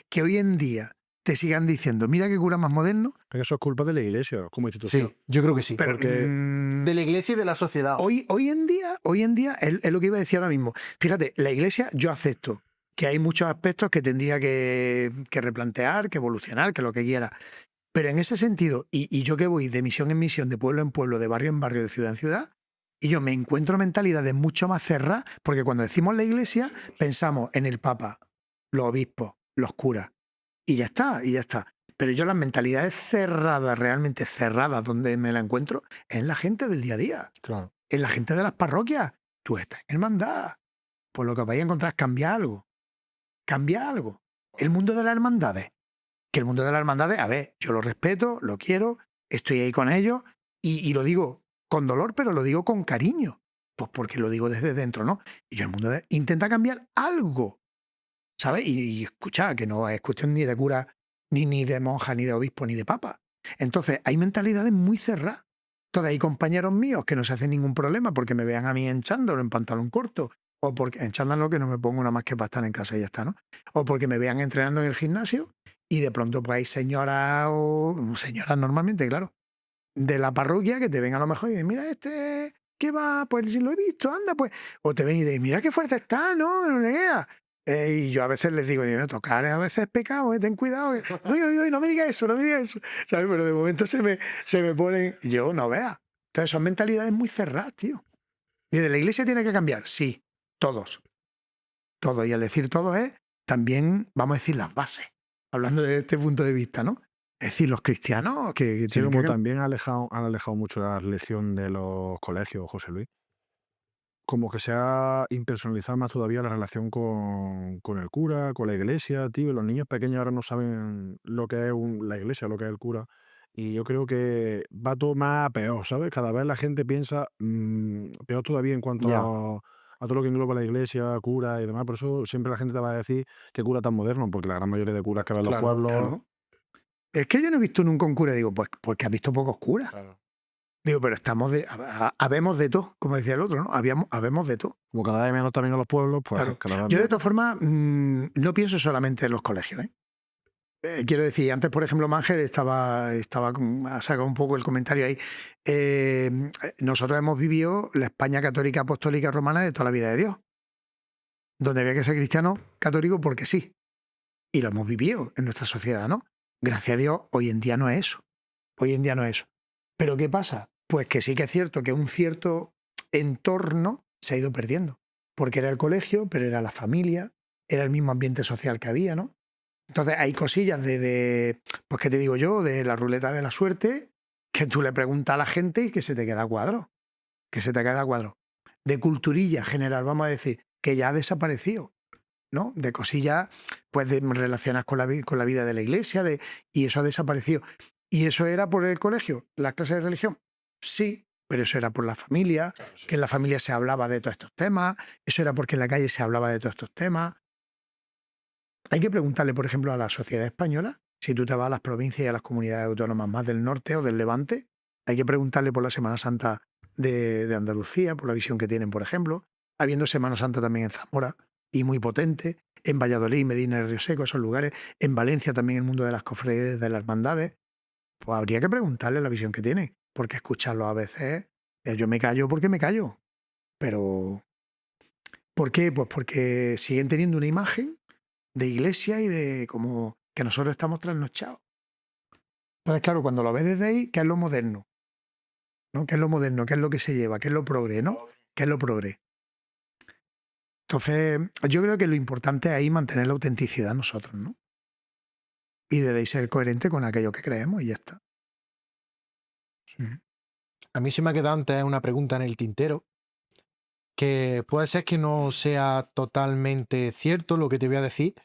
que hoy en día te sigan diciendo, mira qué cura más moderno, Es que eso es culpa de la iglesia como institución. Sí, yo creo que sí. pero Porque De la iglesia y de la sociedad. hoy en día es lo que iba a decir ahora mismo. Fíjate, la iglesia, yo acepto que hay muchos aspectos que tendría que replantear, que evolucionar, que lo que quiera. Pero en ese sentido, y yo que voy de misión en misión, de pueblo en pueblo, de barrio en barrio, de ciudad en ciudad, y yo me encuentro mentalidades mucho más cerradas, porque cuando decimos la iglesia, pensamos en el papa, los obispos, los curas, y ya está, y ya está. Pero yo las mentalidades cerradas, realmente cerradas, donde me la encuentro, es en la gente del día a día, Claro. en la gente de las parroquias. Tú estás en hermandad. Pues lo que vais a encontrar es cambiar algo. Cambia algo. El mundo de las hermandades. Que el mundo de las hermandades, a ver, yo lo respeto, lo quiero, estoy ahí con ellos y lo digo con dolor, pero lo digo con cariño. Pues porque lo digo desde dentro, ¿no? Y yo el mundo intenta cambiar algo, ¿sabes? Y escucha, que no es cuestión ni de cura, ni de monja, ni de obispo, ni de papa. Entonces, hay mentalidades muy cerradas. Entonces, hay compañeros míos que no se hacen ningún problema porque me vean a mí en chándal o en pantalón corto, o porque en chándal lo que no me pongo nada más que para estar en casa y ya está, ¿no? O porque me vean entrenando en el gimnasio y de pronto pues hay señoras o señoras normalmente, claro, de la parroquia que te ven a lo mejor y dicen, mira, ¿qué va? Pues si lo he visto, anda, pues. O te ven y dicen, mira qué fuerte está, ¿no? No le queda. Y yo a veces les digo, tocar a veces es pecado, ten cuidado. Uy, no me digas eso, no me digas eso. ¿Sabes? Pero de momento se me ponen, yo no vea. Entonces son mentalidades muy cerradas, tío. ¿Y de la iglesia tiene que cambiar? Sí, todos. Todos. Y al decir todo es, también, vamos a decir, las bases. Hablando de este punto de vista, ¿no? Es decir, los cristianos que Sí, tienen como que... también han alejado mucho la religión de los colegios, José Luis. Como que se ha impersonalizado más todavía la relación con el cura, con la iglesia, tío. Y los niños pequeños ahora no saben lo que es la iglesia, lo que es el cura. Y yo creo que va todo más a peor, ¿sabes? Cada vez la gente piensa peor todavía en cuanto Ya, a todo lo que engloba la iglesia, cura y demás. Por eso siempre la gente te va a decir que cura tan moderno, porque la gran mayoría de curas que ven en los Claro, pueblos. claro. Es que yo no he visto nunca un cura, digo, pues porque has visto pocos curas. claro. Digo, pero habemos de todo, como decía el otro, ¿no? Habemos de todo. Como cada vez menos también en los pueblos, pues Claro. cada vez Yo de más. todas formas no pienso solamente en los colegios, ¿eh? Quiero decir, antes, por ejemplo, Manger ha sacado un poco el comentario ahí. Nosotros hemos vivido la España católica apostólica romana de toda la vida de Dios, donde había que ser cristiano católico porque sí. Y lo hemos vivido en nuestra sociedad, ¿no? Gracias a Dios, hoy en día no es eso. Hoy en día no es eso. ¿Pero qué pasa? Pues que sí que es cierto que un cierto entorno se ha ido perdiendo. Porque era el colegio, pero era la familia, era el mismo ambiente social que había, ¿no? Entonces hay cosillas pues qué te digo yo, de la ruleta de la suerte, que tú le preguntas a la gente y que se te queda a cuadro. Que se te queda a cuadro. De culturilla general, vamos a decir, que ya ha desaparecido, ¿no? De cosillas, pues relacionadas con la vida de la iglesia, y eso ha desaparecido. ¿Y eso era por el colegio? ¿Las clases de religión? Sí, pero eso era por la familia, Claro, sí. que en la familia se hablaba de todos estos temas, eso era porque en la calle se hablaba de todos estos temas. Hay que preguntarle, por ejemplo, a la sociedad española, si tú te vas a las provincias y a las comunidades autónomas más del norte o del Levante, hay que preguntarle por la Semana Santa de Andalucía, por la visión que tienen, por ejemplo, habiendo Semana Santa también en Zamora, y muy potente, en Valladolid, Medina y Río Seco, esos lugares, en Valencia también el mundo de las cofradías, de las hermandades, pues habría que preguntarle la visión que tienen, porque escucharlo a veces, yo me callo porque me callo, pero ¿por qué? Pues porque siguen teniendo una imagen de iglesia y de como que nosotros estamos trasnochados. Entonces, claro, cuando lo ves desde ahí, ¿qué es lo moderno? ¿No? ¿Qué es lo moderno? ¿Qué es lo que se lleva? ¿Qué es lo progre? ¿No? ¿Qué es lo progre? Entonces, yo creo que lo importante es ahí mantener la autenticidad nosotros, ¿no? Y debéis ser coherente con aquello que creemos y ya está. Ujú. A mí se me ha quedado antes una pregunta en el tintero, que puede ser que no sea totalmente cierto lo que te voy a decir,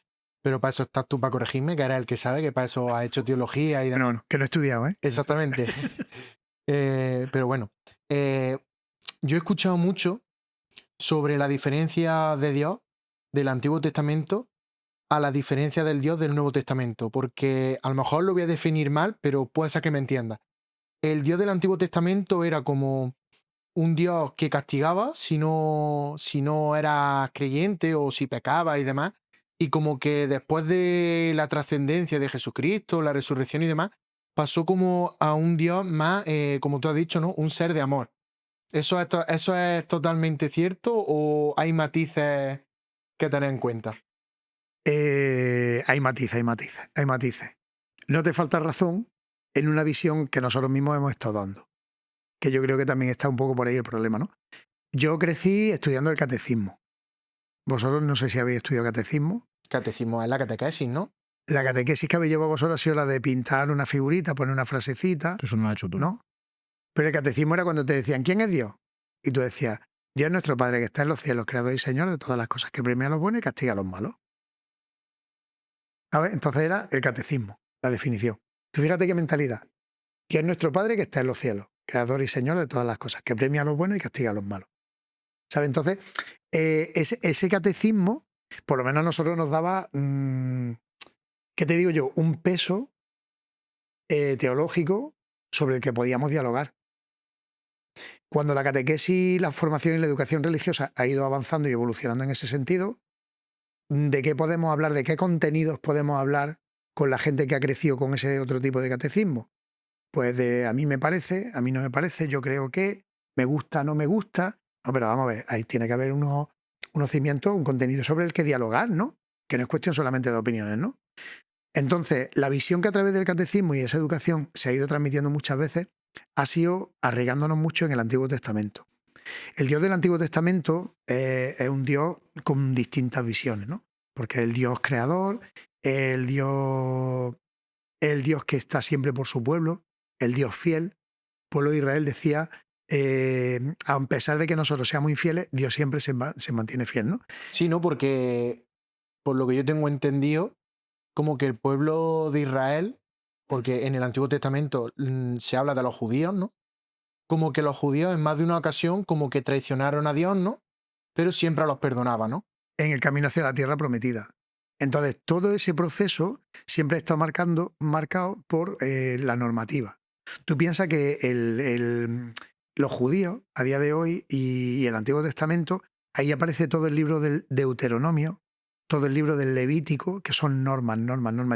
pero para eso estás tú para corregirme, que eres el que sabe, que para eso has hecho teología y demás. Bueno, que no he estudiado, ¿eh? Exactamente. Pero bueno, yo he escuchado mucho sobre la diferencia de Dios del Antiguo Testamento a la diferencia del Dios del Nuevo Testamento, porque a lo mejor lo voy a definir mal, pero puede ser que me entiendas. El Dios del Antiguo Testamento era como un Dios que castigaba si no eras creyente o si pecaba y demás, y como que después de la trascendencia de Jesucristo, la resurrección y demás, pasó como a un Dios más, como tú has dicho, ¿no? Un ser de amor. ¿Eso es totalmente cierto o hay matices que tener en cuenta? Hay matices, hay matices, hay matices. No te falta razón en una visión que nosotros mismos hemos estado dando, que yo creo que también está un poco por ahí el problema, ¿no? Yo crecí estudiando el catecismo. Vosotros no sé si habéis estudiado catecismo. Catecismo es la catequesis, ¿no? La catequesis que habéis llevado vosotros ha sido la de pintar una figurita, poner una frasecita, Eso no lo has hecho tú. ¿no? Pero el catecismo era cuando te decían, ¿quién es Dios? Y tú decías, Dios es nuestro Padre que está en los cielos, creador y Señor de todas las cosas, que premia a los buenos y castiga a los malos. ¿Sabes? Entonces era el catecismo, la definición. Tú fíjate qué mentalidad. Dios es nuestro Padre que está en los cielos, creador y Señor de todas las cosas, que premia a los buenos y castiga a los malos. ¿sabes? Entonces, ese catecismo, por lo menos a nosotros nos daba, ¿qué te digo yo? Un peso teológico sobre el que podíamos dialogar. Cuando la catequesis, la formación y la educación religiosa ha ido avanzando y evolucionando en ese sentido, ¿de qué podemos hablar? ¿De qué contenidos podemos hablar con la gente que ha crecido con ese otro tipo de catecismo? Pues a mí me parece, a mí no me parece, yo creo que me gusta, no me gusta. No, pero vamos a ver, ahí tiene que haber unos cimientos, un contenido sobre el que dialogar, ¿no? Que no es cuestión solamente de opiniones, ¿no? Entonces, la visión que a través del catecismo y esa educación se ha ido transmitiendo muchas veces ha sido arraigándonos mucho en el Antiguo Testamento. El Dios del Antiguo Testamento es un Dios con distintas visiones, ¿no? Porque es el Dios creador, el Dios que está siempre por su pueblo, el Dios fiel. El pueblo de Israel decía, a pesar de que nosotros seamos infieles, Dios siempre se mantiene fiel, ¿no? Sí, ¿no? Porque, por lo que yo tengo entendido, como que el pueblo de Israel, porque en el Antiguo Testamento se habla de los judíos, ¿no? Como que los judíos en más de una ocasión como que traicionaron a Dios, ¿no? Pero siempre los perdonaba, ¿no? En el camino hacia la tierra prometida. Entonces, todo ese proceso siempre está marcado por la normativa. Tú piensas que los judíos, a día de hoy, y el Antiguo Testamento, ahí aparece todo el libro del Deuteronomio, todo el libro del Levítico, que son normas.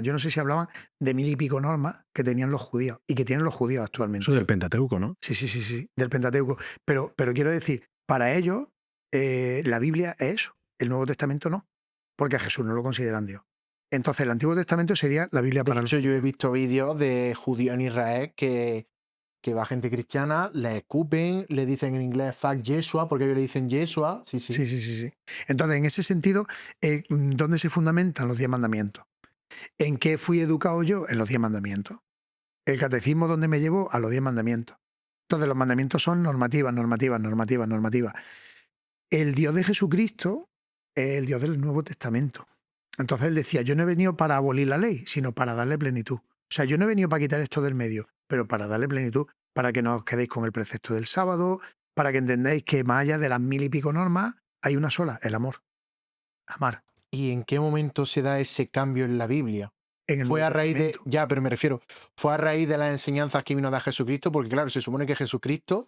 Yo no sé si hablaban de 1000 y pico normas que tenían los judíos y que tienen los judíos actualmente. Eso del Pentateuco, ¿no? Sí, del Pentateuco. Pero quiero decir, para ellos, la Biblia es eso, el Nuevo Testamento no, porque a Jesús no lo consideran Dios. Entonces, el Antiguo Testamento sería la Biblia para De hecho, yo he visto vídeos de judíos en Israel que va gente cristiana, le escupen, le dicen en inglés fuck Yeshua, porque ellos le dicen Yeshua. Sí. Sí. Entonces, en ese sentido, ¿dónde se fundamentan los 10 mandamientos? ¿En qué fui educado yo? En los 10 mandamientos. El catecismo, ¿dónde me llevó? A los 10 mandamientos. Entonces, los mandamientos son normativas. El Dios de Jesucristo es el Dios del Nuevo Testamento. Entonces él decía, yo no he venido para abolir la ley, sino para darle plenitud. O sea, yo no he venido para quitar esto del medio, pero para darle plenitud, para que no os quedéis con el precepto del sábado, para que entendáis que más allá de las 1000 y pico normas, hay una sola, el amor. Amar. ¿Y en qué momento se da ese cambio en la Biblia? En el Fue Nuevo a raíz de, Testamento. ya, pero me refiero, fue a raíz de las enseñanzas que vino a dar Jesucristo, porque claro, se supone que Jesucristo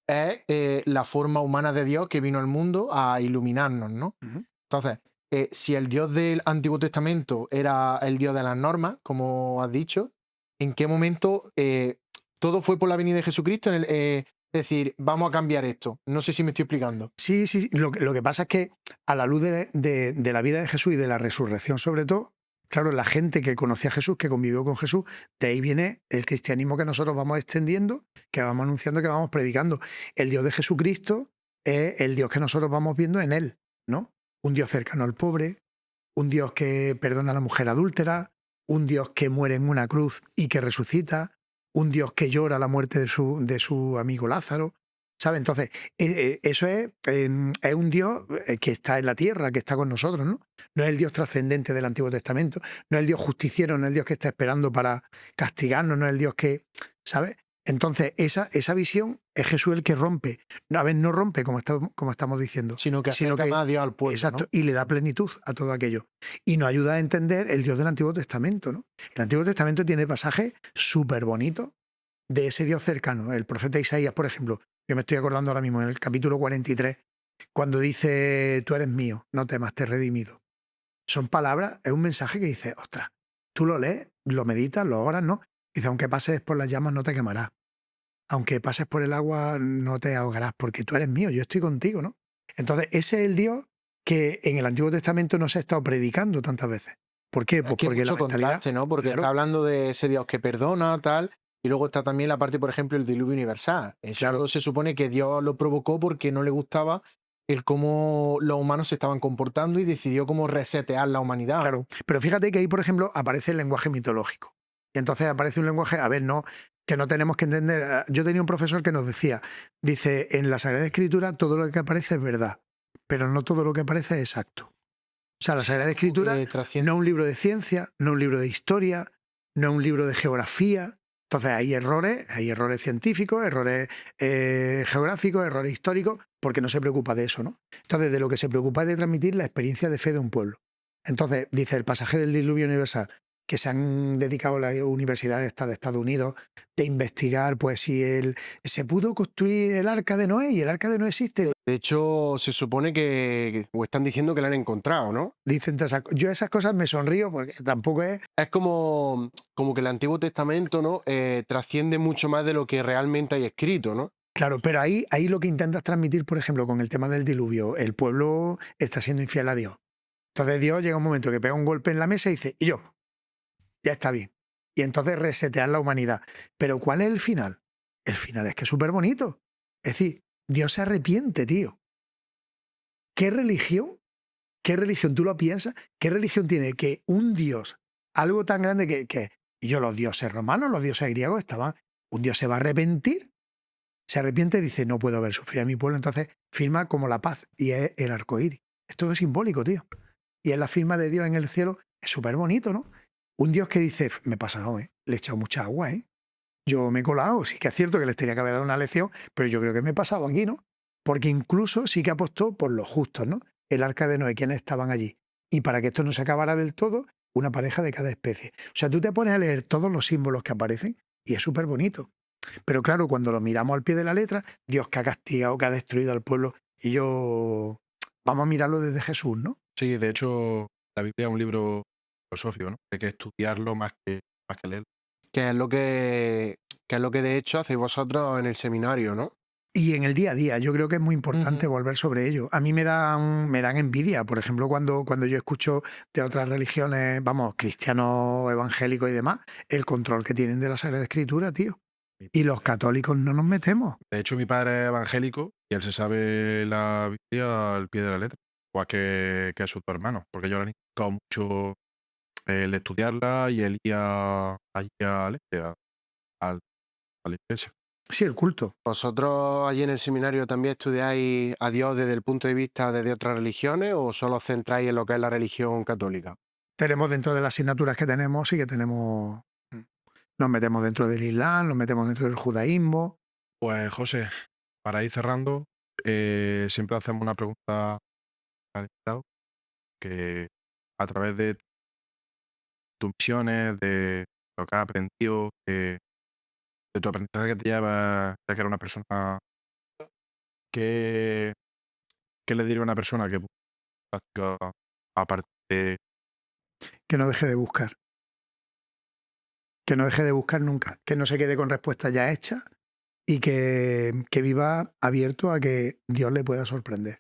es la forma humana de Dios que vino al mundo a iluminarnos, ¿no? Ujú. Entonces, si el Dios del Antiguo Testamento era el Dios de las normas, como has dicho, ¿en qué momento todo fue por la venida de Jesucristo? Es decir, vamos a cambiar esto. No sé si me estoy explicando. Sí. Lo que pasa es que a la luz de la vida de Jesús y de la resurrección sobre todo, claro, la gente que conocía a Jesús, que convivió con Jesús, de ahí viene el cristianismo que nosotros vamos extendiendo, que vamos anunciando, que vamos predicando. El Dios de Jesucristo es el Dios que nosotros vamos viendo en él, ¿no? Un Dios cercano al pobre, un Dios que perdona a la mujer adúltera, un Dios que muere en una cruz y que resucita, un Dios que llora la muerte de su amigo Lázaro, ¿sabes? Entonces, eso es un Dios que está en la tierra, que está con nosotros, ¿no? No es el Dios trascendente del Antiguo Testamento, no es el Dios justiciero, no es el Dios que está esperando para castigarnos, no es el Dios que, ¿sabes? Entonces, esa visión es Jesús el que rompe. A ver, no rompe, como estamos diciendo, Sino que acerca más a Dios al pueblo. exacto, ¿no? y le da plenitud a todo aquello. Y nos ayuda a entender el Dios del Antiguo Testamento, ¿no? El Antiguo Testamento tiene pasajes súper bonitos de ese Dios cercano. El profeta Isaías, por ejemplo, yo me estoy acordando ahora mismo en el capítulo 43, cuando dice, tú eres mío, no temas, te he redimido. Son palabras, es un mensaje que dice, ostras, tú lo lees, lo meditas, lo oras, ¿no? Dice, aunque pases por las llamas no te quemarás. Aunque pases por el agua no te ahogarás, porque tú eres mío, yo estoy contigo, ¿no? Entonces, ese es el Dios que en el Antiguo Testamento no se ha estado predicando tantas veces. ¿Por qué? Pues Es que porque la mucho mentalidad... contraste, ¿no? Porque Claro. está hablando de ese Dios que perdona, tal, y luego está también la parte, por ejemplo, el diluvio universal. Eso Claro. se supone que Dios lo provocó porque no le gustaba el cómo los humanos se estaban comportando y decidió cómo resetear la humanidad. Claro, pero fíjate que ahí, por ejemplo, aparece el lenguaje mitológico. Y entonces aparece un lenguaje, a ver, no, que no tenemos que entender. Yo tenía un profesor que nos decía, dice, en la Sagrada Escritura todo lo que aparece es verdad, pero no todo lo que aparece es exacto. O sea, la Sagrada Escritura Que trasciende. no es un libro de ciencia, no es un libro de historia, no es un libro de geografía, Entonces hay errores científicos, errores geográficos, errores históricos, porque no se preocupa de eso, ¿no? Entonces de lo que se preocupa es de transmitir la experiencia de fe de un pueblo. Entonces dice el pasaje del diluvio universal, que se han dedicado las universidades de Estados Unidos de investigar pues si se pudo construir el arca de Noé y el arca de Noé existe. De hecho, se supone o están diciendo que la han encontrado, ¿no? Dicen todas yo esas cosas me sonrío porque tampoco es... Es como que el Antiguo Testamento, ¿no? Trasciende mucho más de lo que realmente hay escrito, ¿no? Claro, pero ahí lo que intentas transmitir, por ejemplo, con el tema del diluvio, el pueblo está siendo infiel a Dios. Entonces Dios llega un momento que pega un golpe en la mesa y dice, y yo, ya está bien. Y entonces resetear la humanidad. Pero ¿cuál es el final? El final es que es súper bonito. Es decir, Dios se arrepiente, tío. ¿Qué religión? ¿Qué religión? ¿Tú lo piensas? ¿Qué religión tiene que un Dios, algo tan grande que los dioses romanos, los dioses griegos estaban, un Dios se va a arrepentir? Se arrepiente y dice, no puedo ver sufrir a mi pueblo, entonces firma como la paz y es el arco iris. Esto es simbólico, tío. Y es la firma de Dios en el cielo, es súper bonito, ¿no? Un Dios que dice, me he pasado, le he echado mucha agua, yo me he colado, sí que es cierto que les tenía que haber dado una lección, pero yo creo que me he pasado aquí, ¿no? Porque incluso sí que apostó por los justos, ¿no? El arca de Noé, quienes estaban allí. Y para que esto no se acabara del todo, una pareja de cada especie. O sea, tú te pones a leer todos los símbolos que aparecen y es súper bonito. Pero claro, cuando lo miramos al pie de la letra, Dios que ha castigado, que ha destruido al pueblo, y vamos a mirarlo desde Jesús, ¿no? Sí, de hecho, la Biblia es un libro filosófico, ¿no? Hay que estudiarlo más que leerlo. Que es lo que de hecho hacéis vosotros en el seminario, ¿no? Y en el día a día, yo creo que es muy importante volver sobre ello. A mí me dan envidia, por ejemplo, cuando yo escucho de otras religiones, vamos, cristianos, evangélicos y demás, el control que tienen de la Sagrada Escritura, tío. Y los católicos no nos metemos. De hecho, mi padre es evangélico y él se sabe la Biblia al pie de la letra, igual que sus dos hermanos, porque ellos le han inculcado mucho el estudiarla y el ir allí al- a la iglesia. Sí, el culto. ¿Vosotros allí en el seminario también estudiáis a Dios desde el punto de vista de otras religiones o solo os centráis en lo que es la religión católica? Tenemos dentro de las asignaturas que tenemos, sí que tenemos... Nos metemos dentro del Islam, nos metemos dentro del judaísmo. Pues José, para ir cerrando, siempre hacemos una pregunta al invitado, que a través de tus misiones, de lo que has aprendido, de tu aprendizaje que te lleva, ya que eres una persona, ¿qué, qué le diría a una persona que practica aparte de... Que no deje de buscar. Que no deje de buscar nunca. Que no se quede con respuestas ya hechas y que viva abierto a que Dios le pueda sorprender.